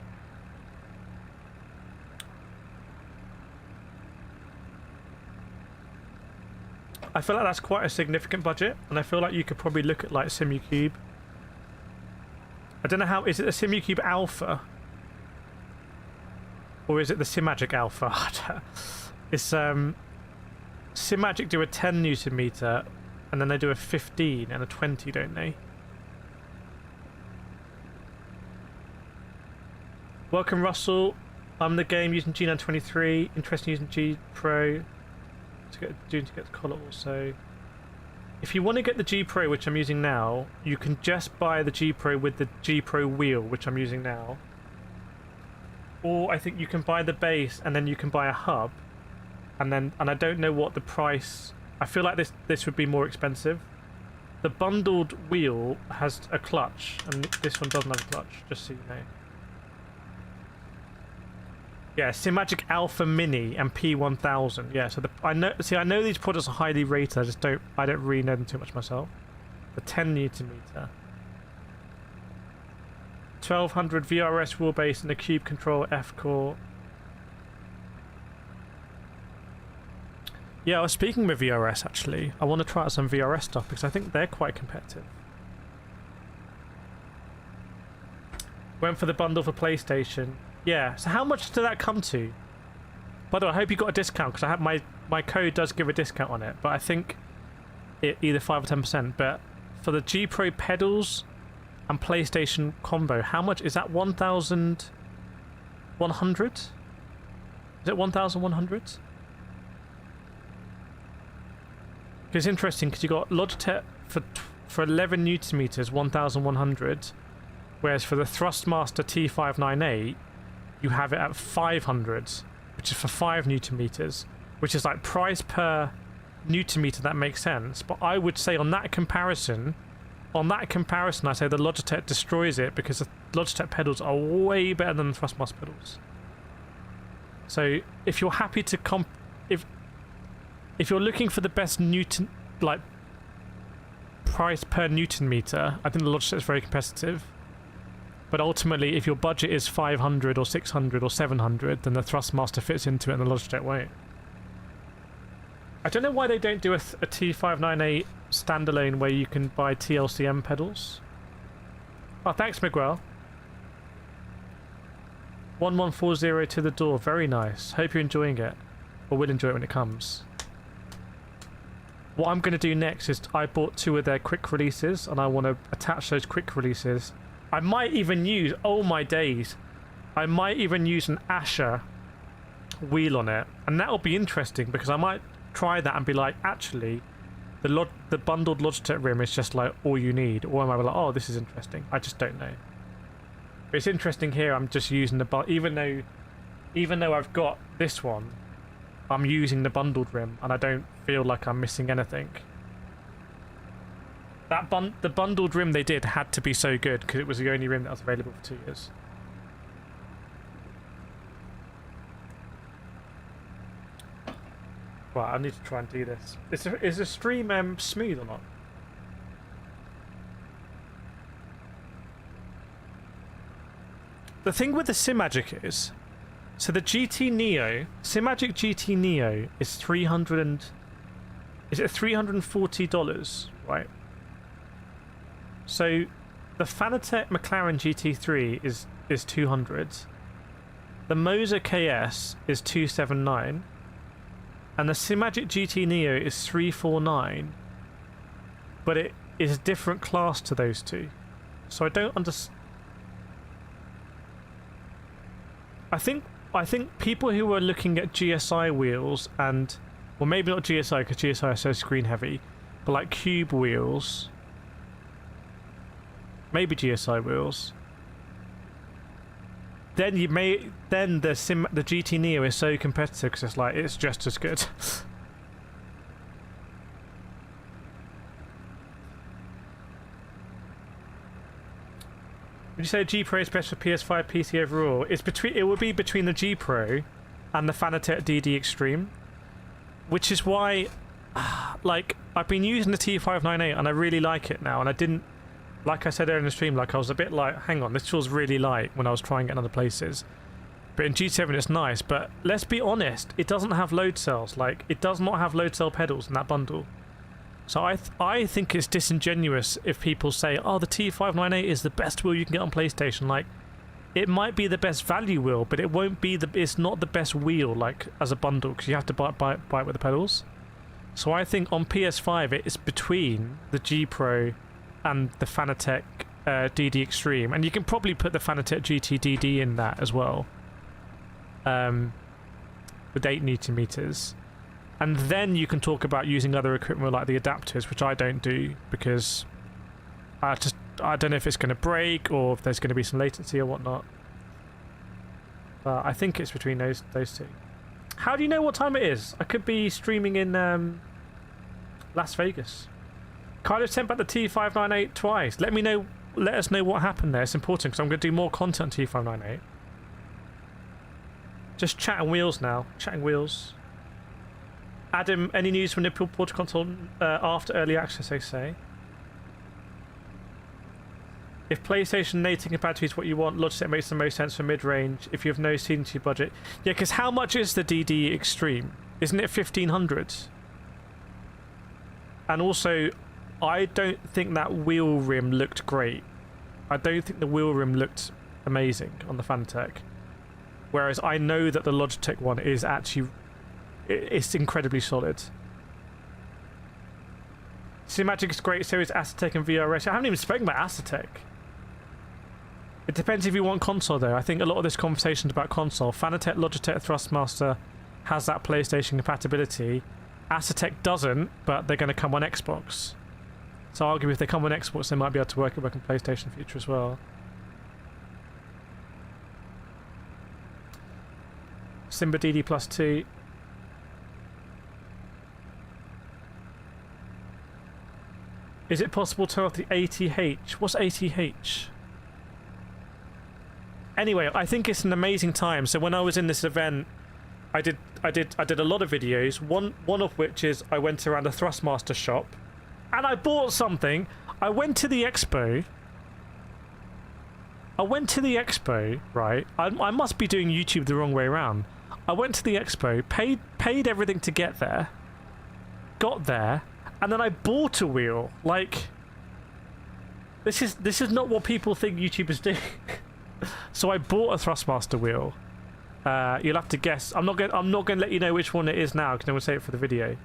I feel like that's quite a significant budget, and I feel like you could probably look at like Simucube. I don't know how, is it the Simucube Alpha? Or is it the Simagic Alpha? It's Simagic do a 10 Newton meter, and then they do a 15 and a 20, don't they? Welcome, Russell. I'm the game using G923. Interesting using G Pro to get the collar also. If you want to get the G Pro, which I'm using now, you can just buy the G Pro with the G Pro wheel, which I'm using now. Or I think you can buy the base and then you can buy a hub, and I don't know what the price. I feel like this would be more expensive. The bundled wheel has a clutch, and this one doesn't have a clutch. Just so you know. Yeah, Simagic Alpha Mini and P1000. Yeah, so I know these products are highly rated. I don't really know them too much myself. The 10 Newton meter, 1200 VRS wheelbase and a Cube Control F core. Yeah, I was speaking with VRS actually. I want to try out some VRS stuff because I think they're quite competitive. Went for the bundle for PlayStation. Yeah, so how much did that come to? By the way, I hope you got a discount because I have my code does give a discount on it, but I think it either 5 or 10%. But for the G Pro pedals and PlayStation combo, how much is that? 1,100? Is it 1,100? It's interesting because you got Logitech for 11 Newton meters, 1,100, whereas for the Thrustmaster T598. You have it at 500, which is for 5 Newton meters, which is like price per Newton meter. That makes sense. But I would say on that comparison, I say the Logitech destroys it because the Logitech pedals are way better than the Thrustmaster pedals. So if you're happy to if you're looking for the best Newton, like price per Newton meter, I think the Logitech is very competitive. But ultimately, if your budget is 500 or 600 or 700, then the Thrustmaster fits into it and the Logitech won't. I don't know why they don't do a T598 standalone where you can buy TLCM pedals. Oh, thanks, Miguel. 1140 to the door. Very nice. Hope you're enjoying it. Or will enjoy it when it comes. What I'm going to do next is I bought 2 of their quick releases and I want to attach those quick releases. I might even use, oh my days, I might even use an Asher wheel on it. And that'll be interesting because I might try that and be like, actually, the bundled Logitech rim is just like all you need. Or I might be like, oh, this is interesting. I just don't know. But it's interesting here, I'm just using the even though I've got this one, I'm using the bundled rim and I don't feel like I'm missing anything. The bundled rim they did had to be so good because it was the only rim that was available for 2 years. Right, I need to try and do this. Is the stream smooth or not? The thing with the Simagic is, so the GT Neo, Simagic GT Neo is $340, right? So the Fanatec McLaren GT3 is 200. The Moser KS is 279. And the Simagic GT Neo is 349. But it is a different class to those two. So I don't understand. I think people who are looking at GSI wheels and, well, maybe not GSI because GSI is so screen heavy, but like Cube wheels, maybe GSI wheels, then the GT Neo is so competitive because it's just as good. Would you say G Pro is better for PS5 PC overall? It would be between the G Pro and the Fanatec DD Extreme, which is why, like, I've been using the T598 and I really like it now. And I didn't, like I said earlier in the stream, like I was a bit like, hang on, this feels really light when I was trying it in other places. But in G7 it's nice. But let's be honest, it doesn't have load cells. Like, it does not have load cell pedals in that bundle. So I think it's disingenuous if people say, oh, the T598 is the best wheel you can get on PlayStation. Like, it might be the best value wheel, but it won't be it's not the best wheel, like, as a bundle, because you have to buy it with the pedals. So I think on PS5 it's between the G Pro and the Fanatec DD Extreme, and you can probably put the Fanatec GT DD in that as well, with 8 Newton meters. And then you can talk about using other equipment like the adapters, which I don't do because I don't know if it's going to break or if there's going to be some latency or whatnot. But I think it's between those two. How do you know what time it is? I could be streaming in Las Vegas. Kind of sent back the T598 twice. Let us know what happened there. It's important because I'm going to do more content on T598. Just chatting wheels now. Chatting wheels. Adam, any news from the Portal console after early access, they say? If PlayStation native compatibility is what you want, Logitech makes the most sense for mid-range if you have no CNC budget. Yeah, because how much is the DD Extreme? Isn't it 1500? And also, I don't think that wheel rim looked great. I don't think the wheel rim looked amazing on the Fanatec. Whereas I know that the Logitech one is actually... it's incredibly solid. Cinemagic is great, so is Assetto and VR Racer. I haven't even spoken about Assetto. It depends if you want console though. I think a lot of this conversation is about console. Fanatec, Logitech, Thrustmaster has that PlayStation compatibility. Assetto doesn't, but they're going to come on Xbox. So arguably if they come on Xbox, they might be able to work on PlayStation in the future as well. Simba DD plus 2. Is it possible to turn off the ATH? What's ATH? Anyway, I think it's an amazing time. So when I was in this event, I did a lot of videos. One of which is I went around a Thrustmaster shop and I bought something. I went to the expo, right? I must be doing YouTube the wrong way around. I went to the expo, paid everything to get there, got there, and then I bought a wheel. Like, this is not what people think YouTubers do. So I bought a Thrustmaster wheel. You'll have to guess. I'm not going to let you know which one it is now because I will say it for the video.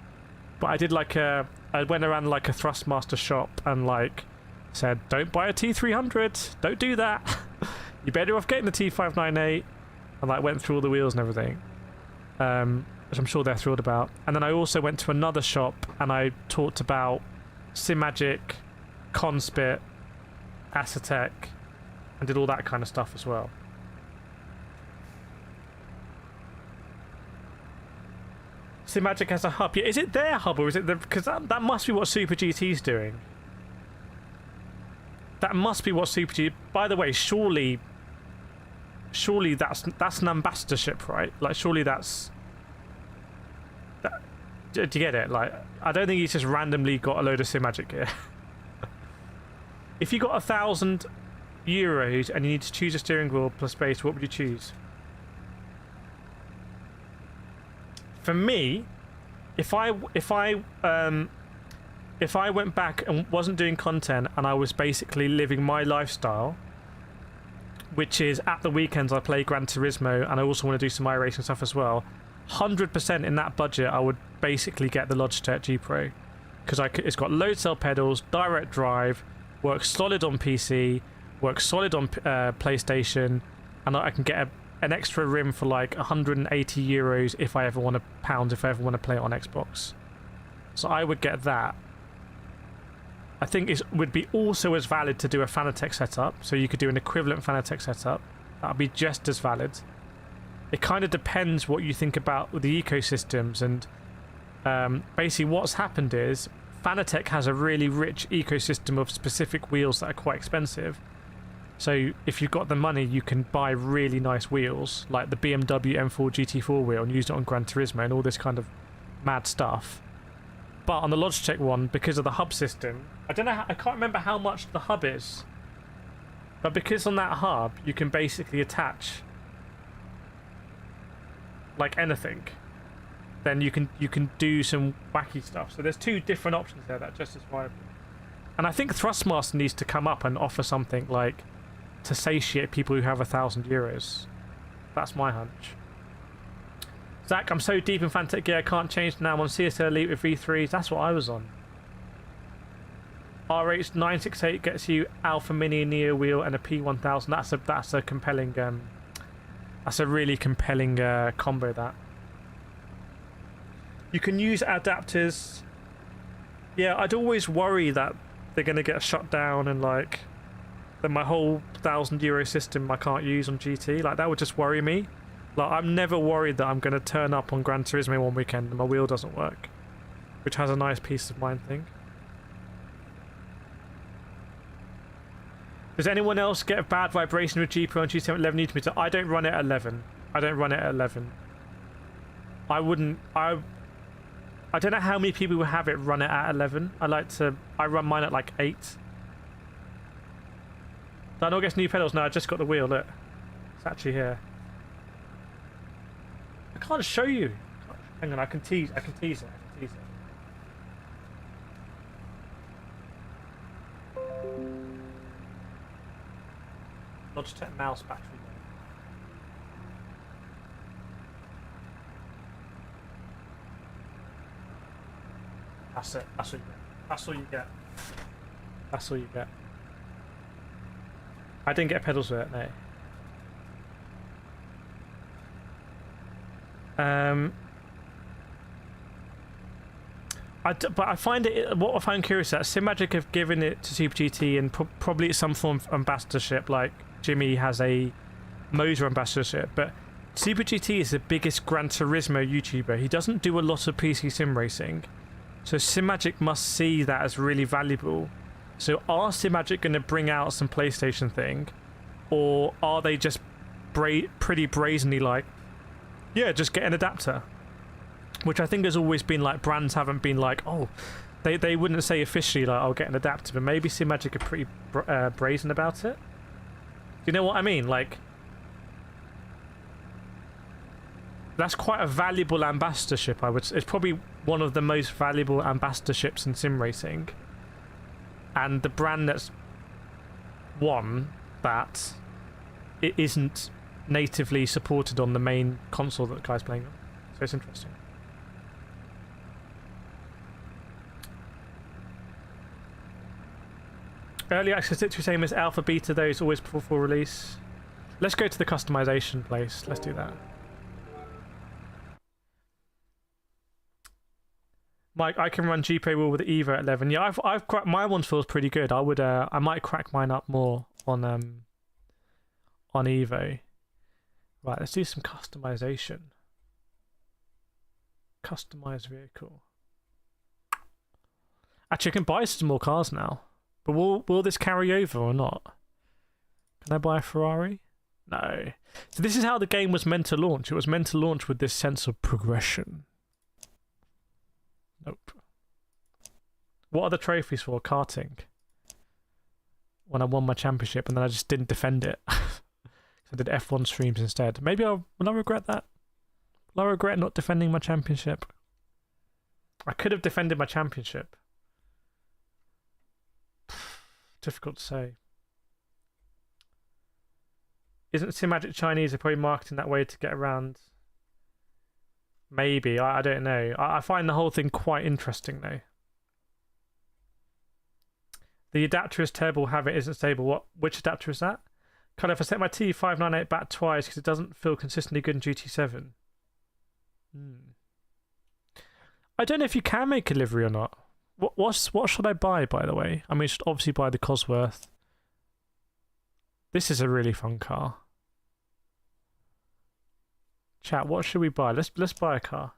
But I did like I went around like a Thrustmaster shop and like said, don't buy a T300. Don't do that. You're better off getting the T598. And like went through all the wheels and everything. Which I'm sure they're thrilled about. And then I also went to another shop and I talked about Simagic, Conspit, Assetto, and did all that kind of stuff as well. Simagic has a hub. Yeah, is it their hub or is it the... because that must be what Super GT's doing. That must be what Super GT... By the way, surely that's an ambassadorship, right? Like, surely that's... do you get it? Like, I don't think he's just randomly got a load of Simagic gear. If you got €1,000 and you need to choose a steering wheel plus base, what would you choose? For me, if I went back and wasn't doing content and I was basically living my lifestyle, which is at the weekends I play Gran Turismo and I also want to do some iRacing stuff as well, 100% in that budget I would basically get the Logitech G Pro because it's got load cell pedals, direct drive, works solid on PC, works solid on PlayStation, and I can get an extra rim for like €180 if I ever want to play it on Xbox. So I would get that. I think it would be also as valid to do a Fanatec setup, so you could do an equivalent Fanatec setup. That would be just as valid. It kind of depends what you think about the ecosystems, and basically what's happened is Fanatec has a really rich ecosystem of specific wheels that are quite expensive. So if you've got the money, you can buy really nice wheels, like the BMW M4 GT4 wheel, and use it on Gran Turismo and all this kind of mad stuff. But on the Logitech one, because of the hub system, I can't remember how much the hub is, but because on that hub you can basically attach like anything, then you can do some wacky stuff. So there's two different options there that are just as viable. And I think Thrustmaster needs to come up and offer something like to satiate people who have €1,000. That's my hunch. Zach, I'm so deep in Fanatec gear I can't change now. I'm on CSL Elite with V3s. That's what I was on. RH 968 gets you Alpha Mini Neo wheel and a P1000. That's a compelling that's a really compelling combo. That you can use adapters. Yeah, I'd always worry that they're going to get shut down and like that my whole €1,000 system I can't use on GT. Like that would just worry me. Like I'm never worried that I'm going to turn up on Gran Turismo one weekend and my wheel doesn't work, which has a nice peace of mind thing. Does anyone else get a bad vibration with G Pro on GT 11 Nm? I don't run it at 11. I don't run it at 11. I wouldn't. I don't know how many people will have it run it at 11. I run mine at like 8. Did I not get new pedals? No, I just got the wheel. Look, it's actually here. I can't show you. Hang on, I can tease it. Logitech mouse battery. That's it. That's what you get. That's all you get. That's all you get. I didn't get pedals with it, no. But I find it. What I find curious is that SimMagic have given it to Super GT and probably some form of ambassadorship. Like Jimmy has a motor ambassadorship, but Super GT is the biggest Gran Turismo YouTuber. He doesn't do a lot of PC sim racing, so SimMagic must see that as really valuable. So are SimMagic going to bring out some PlayStation thing, or are they just pretty brazenly like, yeah, just get an adapter? Which I think has always been like, brands haven't been like, oh, they wouldn't say officially like, I'll get an adapter, but maybe SimMagic are pretty brazen about it. Do you know what I mean? Like, that's quite a valuable ambassadorship, I would say. It's probably one of the most valuable ambassadorships in sim racing. And the brand that's won that, it isn't natively supported on the main console that the guy's playing on. So it's interesting. Early access it's the same as alpha beta though, is always before release. Let's go to the customization place. Let's do that. Mike, I can run GPO wheel with the EVO at 11. Yeah, I've cracked my one. Feels pretty good. I might crack mine up more on EVO. Right, let's do some customization. Customize vehicle. Actually, I can buy some more cars now. But will this carry over or not? Can I buy a Ferrari? No. So this is how the game was meant to launch. It was meant to launch with this sense of progression. Nope. What are the trophies for? Karting. When I won my championship and then I just didn't defend it. I did F1 streams instead. Maybe will I regret that? Will I regret not defending my championship? I could have defended my championship. Difficult to say. Isn't SimMagic Chinese? They're probably marketing that way to get around. Maybe. I don't know. I find the whole thing quite interesting though. The adapter is terrible. Have it isn't stable. Which adapter is that? Kind of, if I set my T598 back twice because it doesn't feel consistently good in GT7. I don't know if you can make a livery or not. What should I buy, by the way? I mean, I should obviously buy the Cosworth. This is a really fun car. Chat, what should we buy? Let's buy a car.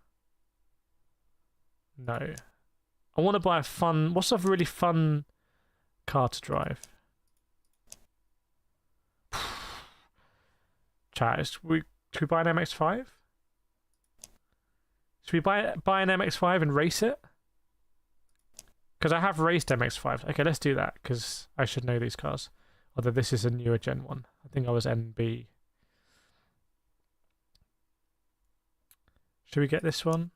No. I want to buy a fun... What's a really fun car to drive? Chat, should we buy an MX-5? Should we buy an MX-5 and race it? Because I have raced MX-5. Okay, let's do that, because I should know these cars. Although this is a newer gen one. I think I was NB. Should we get this one?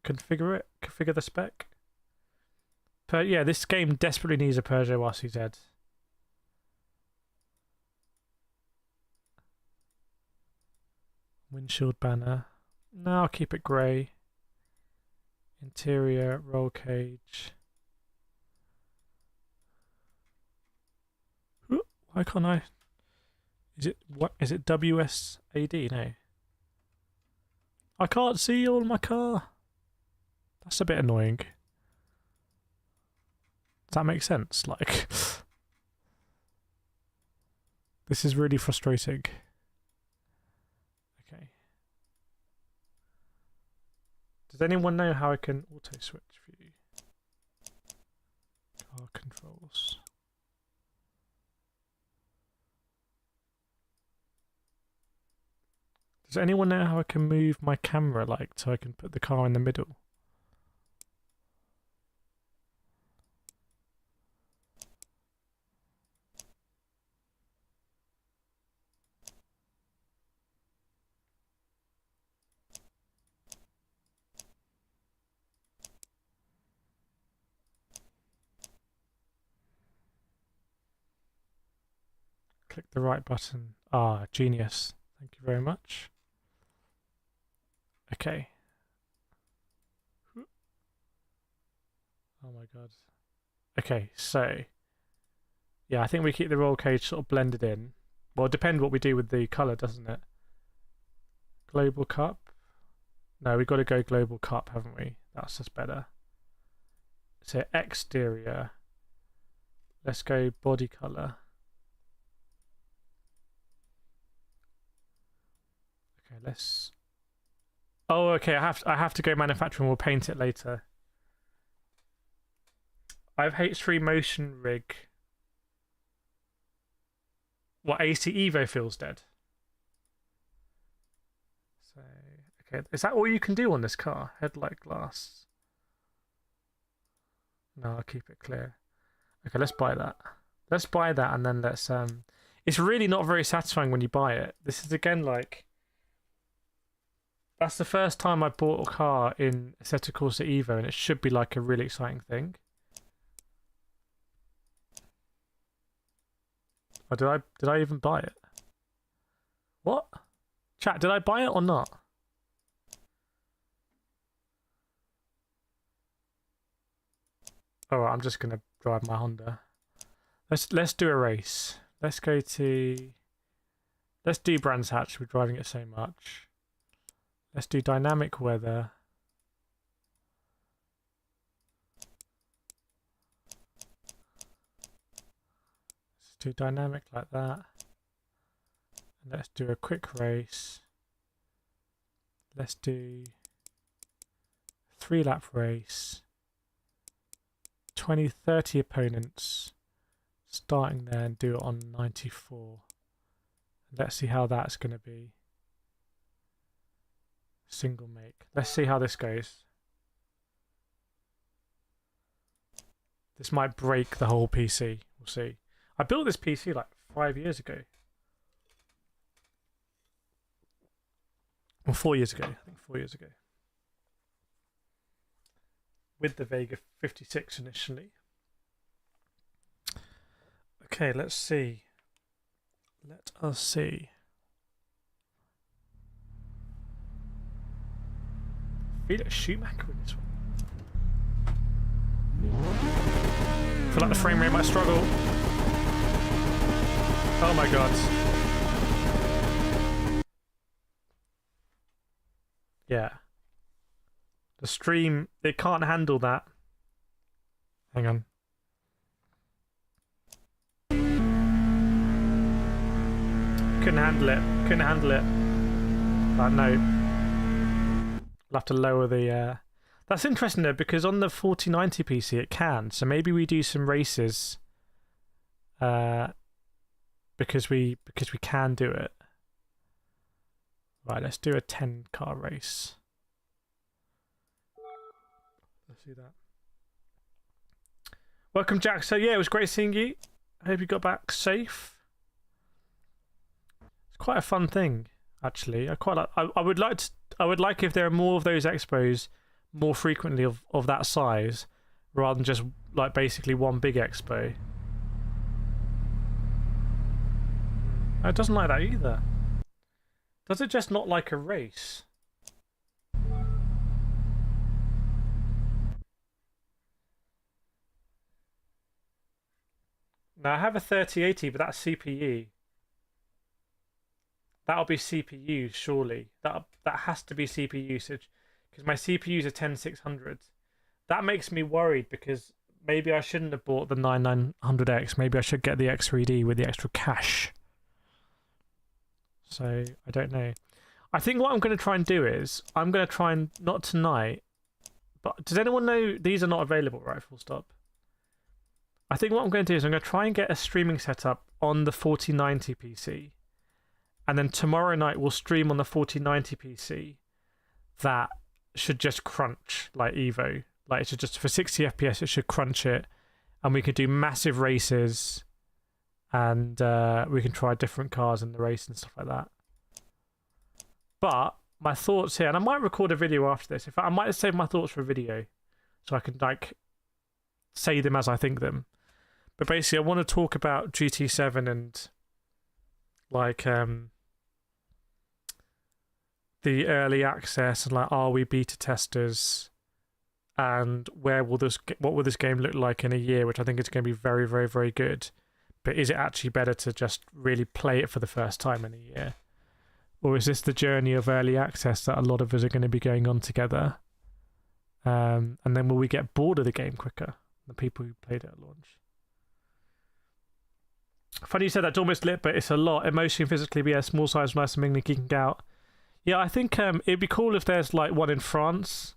Configure it? Configure the spec? Yeah, this game desperately needs a Peugeot RCZ. Windshield banner. No, I'll keep it grey. Interior, roll cage. Why can't I? Is it what? Is it WSAD? No. I can't see all my car. That's a bit annoying. Does that make sense? Like, this is really frustrating. Okay. Does anyone know how I can auto switch view? Car controls. Does anyone know how I can move my camera like so I can put the car in the middle? Click the right button. Ah, genius. Thank you very much. Okay. Oh my god. Okay, so yeah, I think we keep the roll cage sort of blended in. Well, it depends what we do with the colour, doesn't it? Global cup. No, we've got to go global cup, haven't we? That's just better. So exterior. Let's go body colour. Okay, let's. Oh, okay. I have to go manufacturing. We'll paint it later. I have H3 motion rig. What, AC EVO feels dead? So okay, is that all you can do on this car? Headlight glass. No, I'll keep it clear. Okay, let's buy that. Let's buy that, and then let's it's really not very satisfying when you buy it. This is again like that's the first time I bought a car in Assetto Corsa EVO, and it should be like a really exciting thing. Or did I even buy it? What? Chat, did I buy it or not? Alright, I'm just gonna drive my Honda. Let's do a race. Let's go to Brands Hatch, we're driving it so much. Let's do dynamic weather. Let's do dynamic like that. And let's do a quick race. Let's do 3-lap race. 20, 30 opponents. Starting there and do it on 94. Let's see how that's going to be. Single make. Let's see how this goes. This might break the whole PC. We'll see. I built this PC like 5 years ago. Or 4 years ago. I think 4 years ago. With the Vega 56 initially. Okay, let's see. Let us see. Felix Schumacher in this one. I feel like the frame rate might struggle. Oh my god. Yeah. The stream, it can't handle that. Hang on. Couldn't handle it. Couldn't handle it. No. I'll have to lower the... That's interesting though, because on the 4090 PC it can. So maybe we do some races because we can do it. Right, let's do a 10-car race. Let's do that. Welcome, Jack. So yeah, it was great seeing you. I hope you got back safe. It's quite a fun thing, actually. I quite like. I would like if there are more of those expos more frequently of that size, rather than just like basically one big expo. It doesn't like that either. Does it just not like a race? Now I have a 3080, but that's CPU. That'll be CPU, surely. That has to be CPU usage, because my CPUs are 10600. That makes me worried, because maybe I shouldn't have bought the 9900X. Maybe I should get the X3D with the extra cash. So I don't know. I think what I'm going to try and do is I'm going to try and not tonight. But does anyone know these are not available? Right, full stop. I think what I'm going to do is I'm going to try and get a streaming setup on the 4090 PC. and then tomorrow night we'll stream on the 4090 PC. That should just crunch like EVO. Like, it should just, for 60 FPS, it should crunch it, and we can do massive races, and we can try different cars in the race and stuff like that. But my thoughts here, and I might record a video after this. In fact, I might save my thoughts for a video, so I can like say them as I think them. But basically, I want to talk about GT7 and like the early access, and like, are we beta testers, and what will this game look like in a year, which I think is going to be very, very, very good. But is it actually better to just really play it for the first time in a year? Or is this the journey of early access that a lot of us are going to be going on together? And then will we get bored of the game quicker than people who played it at launch? Funny you said that's almost lit, but it's a lot. Emotionally and physically, but yeah, small size, nice and mingling, geeking out. Yeah, I think it'd be cool if there's like one in France,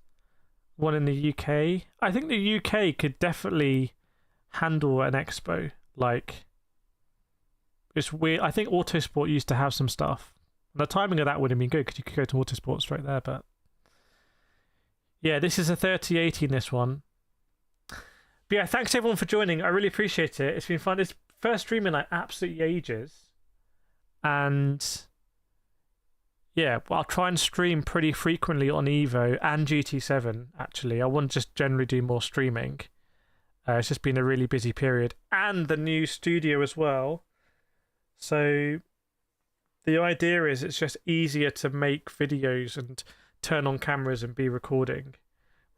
one in the UK. I think the UK could definitely handle an expo. Like, it's weird. I think Autosport used to have some stuff. The timing of that would have been good because you could go to Autosport straight there. But yeah, this is a 3080 in this one. But yeah, thanks everyone for joining. I really appreciate it. It's been fun. It's first stream in like absolutely ages. And yeah, well, I'll try and stream pretty frequently on EVO and GT7, actually. I want to just generally do more streaming. It's just been a really busy period. And the new studio as well. So the idea is it's just easier to make videos and turn on cameras and be recording,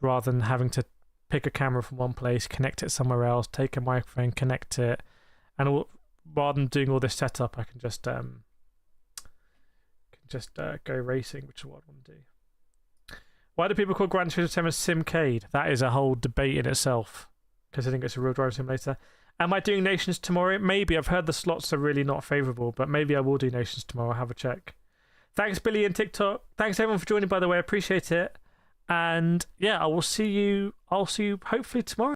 rather than having to pick a camera from one place, connect it somewhere else, take a microphone, connect it. And rather than doing all this setup, I can just go racing, which is what I want to do. Why do people call Gran Turismo Simcade? That is a whole debate in itself, because I think it's a real driving simulator. Am I doing Nations tomorrow? Maybe. I've heard the slots are really not favourable, but maybe I will do Nations tomorrow. I'll have a check. Thanks, Billy and TikTok. Thanks everyone for joining, by the way. I appreciate it. And yeah, I'll see you hopefully tomorrow.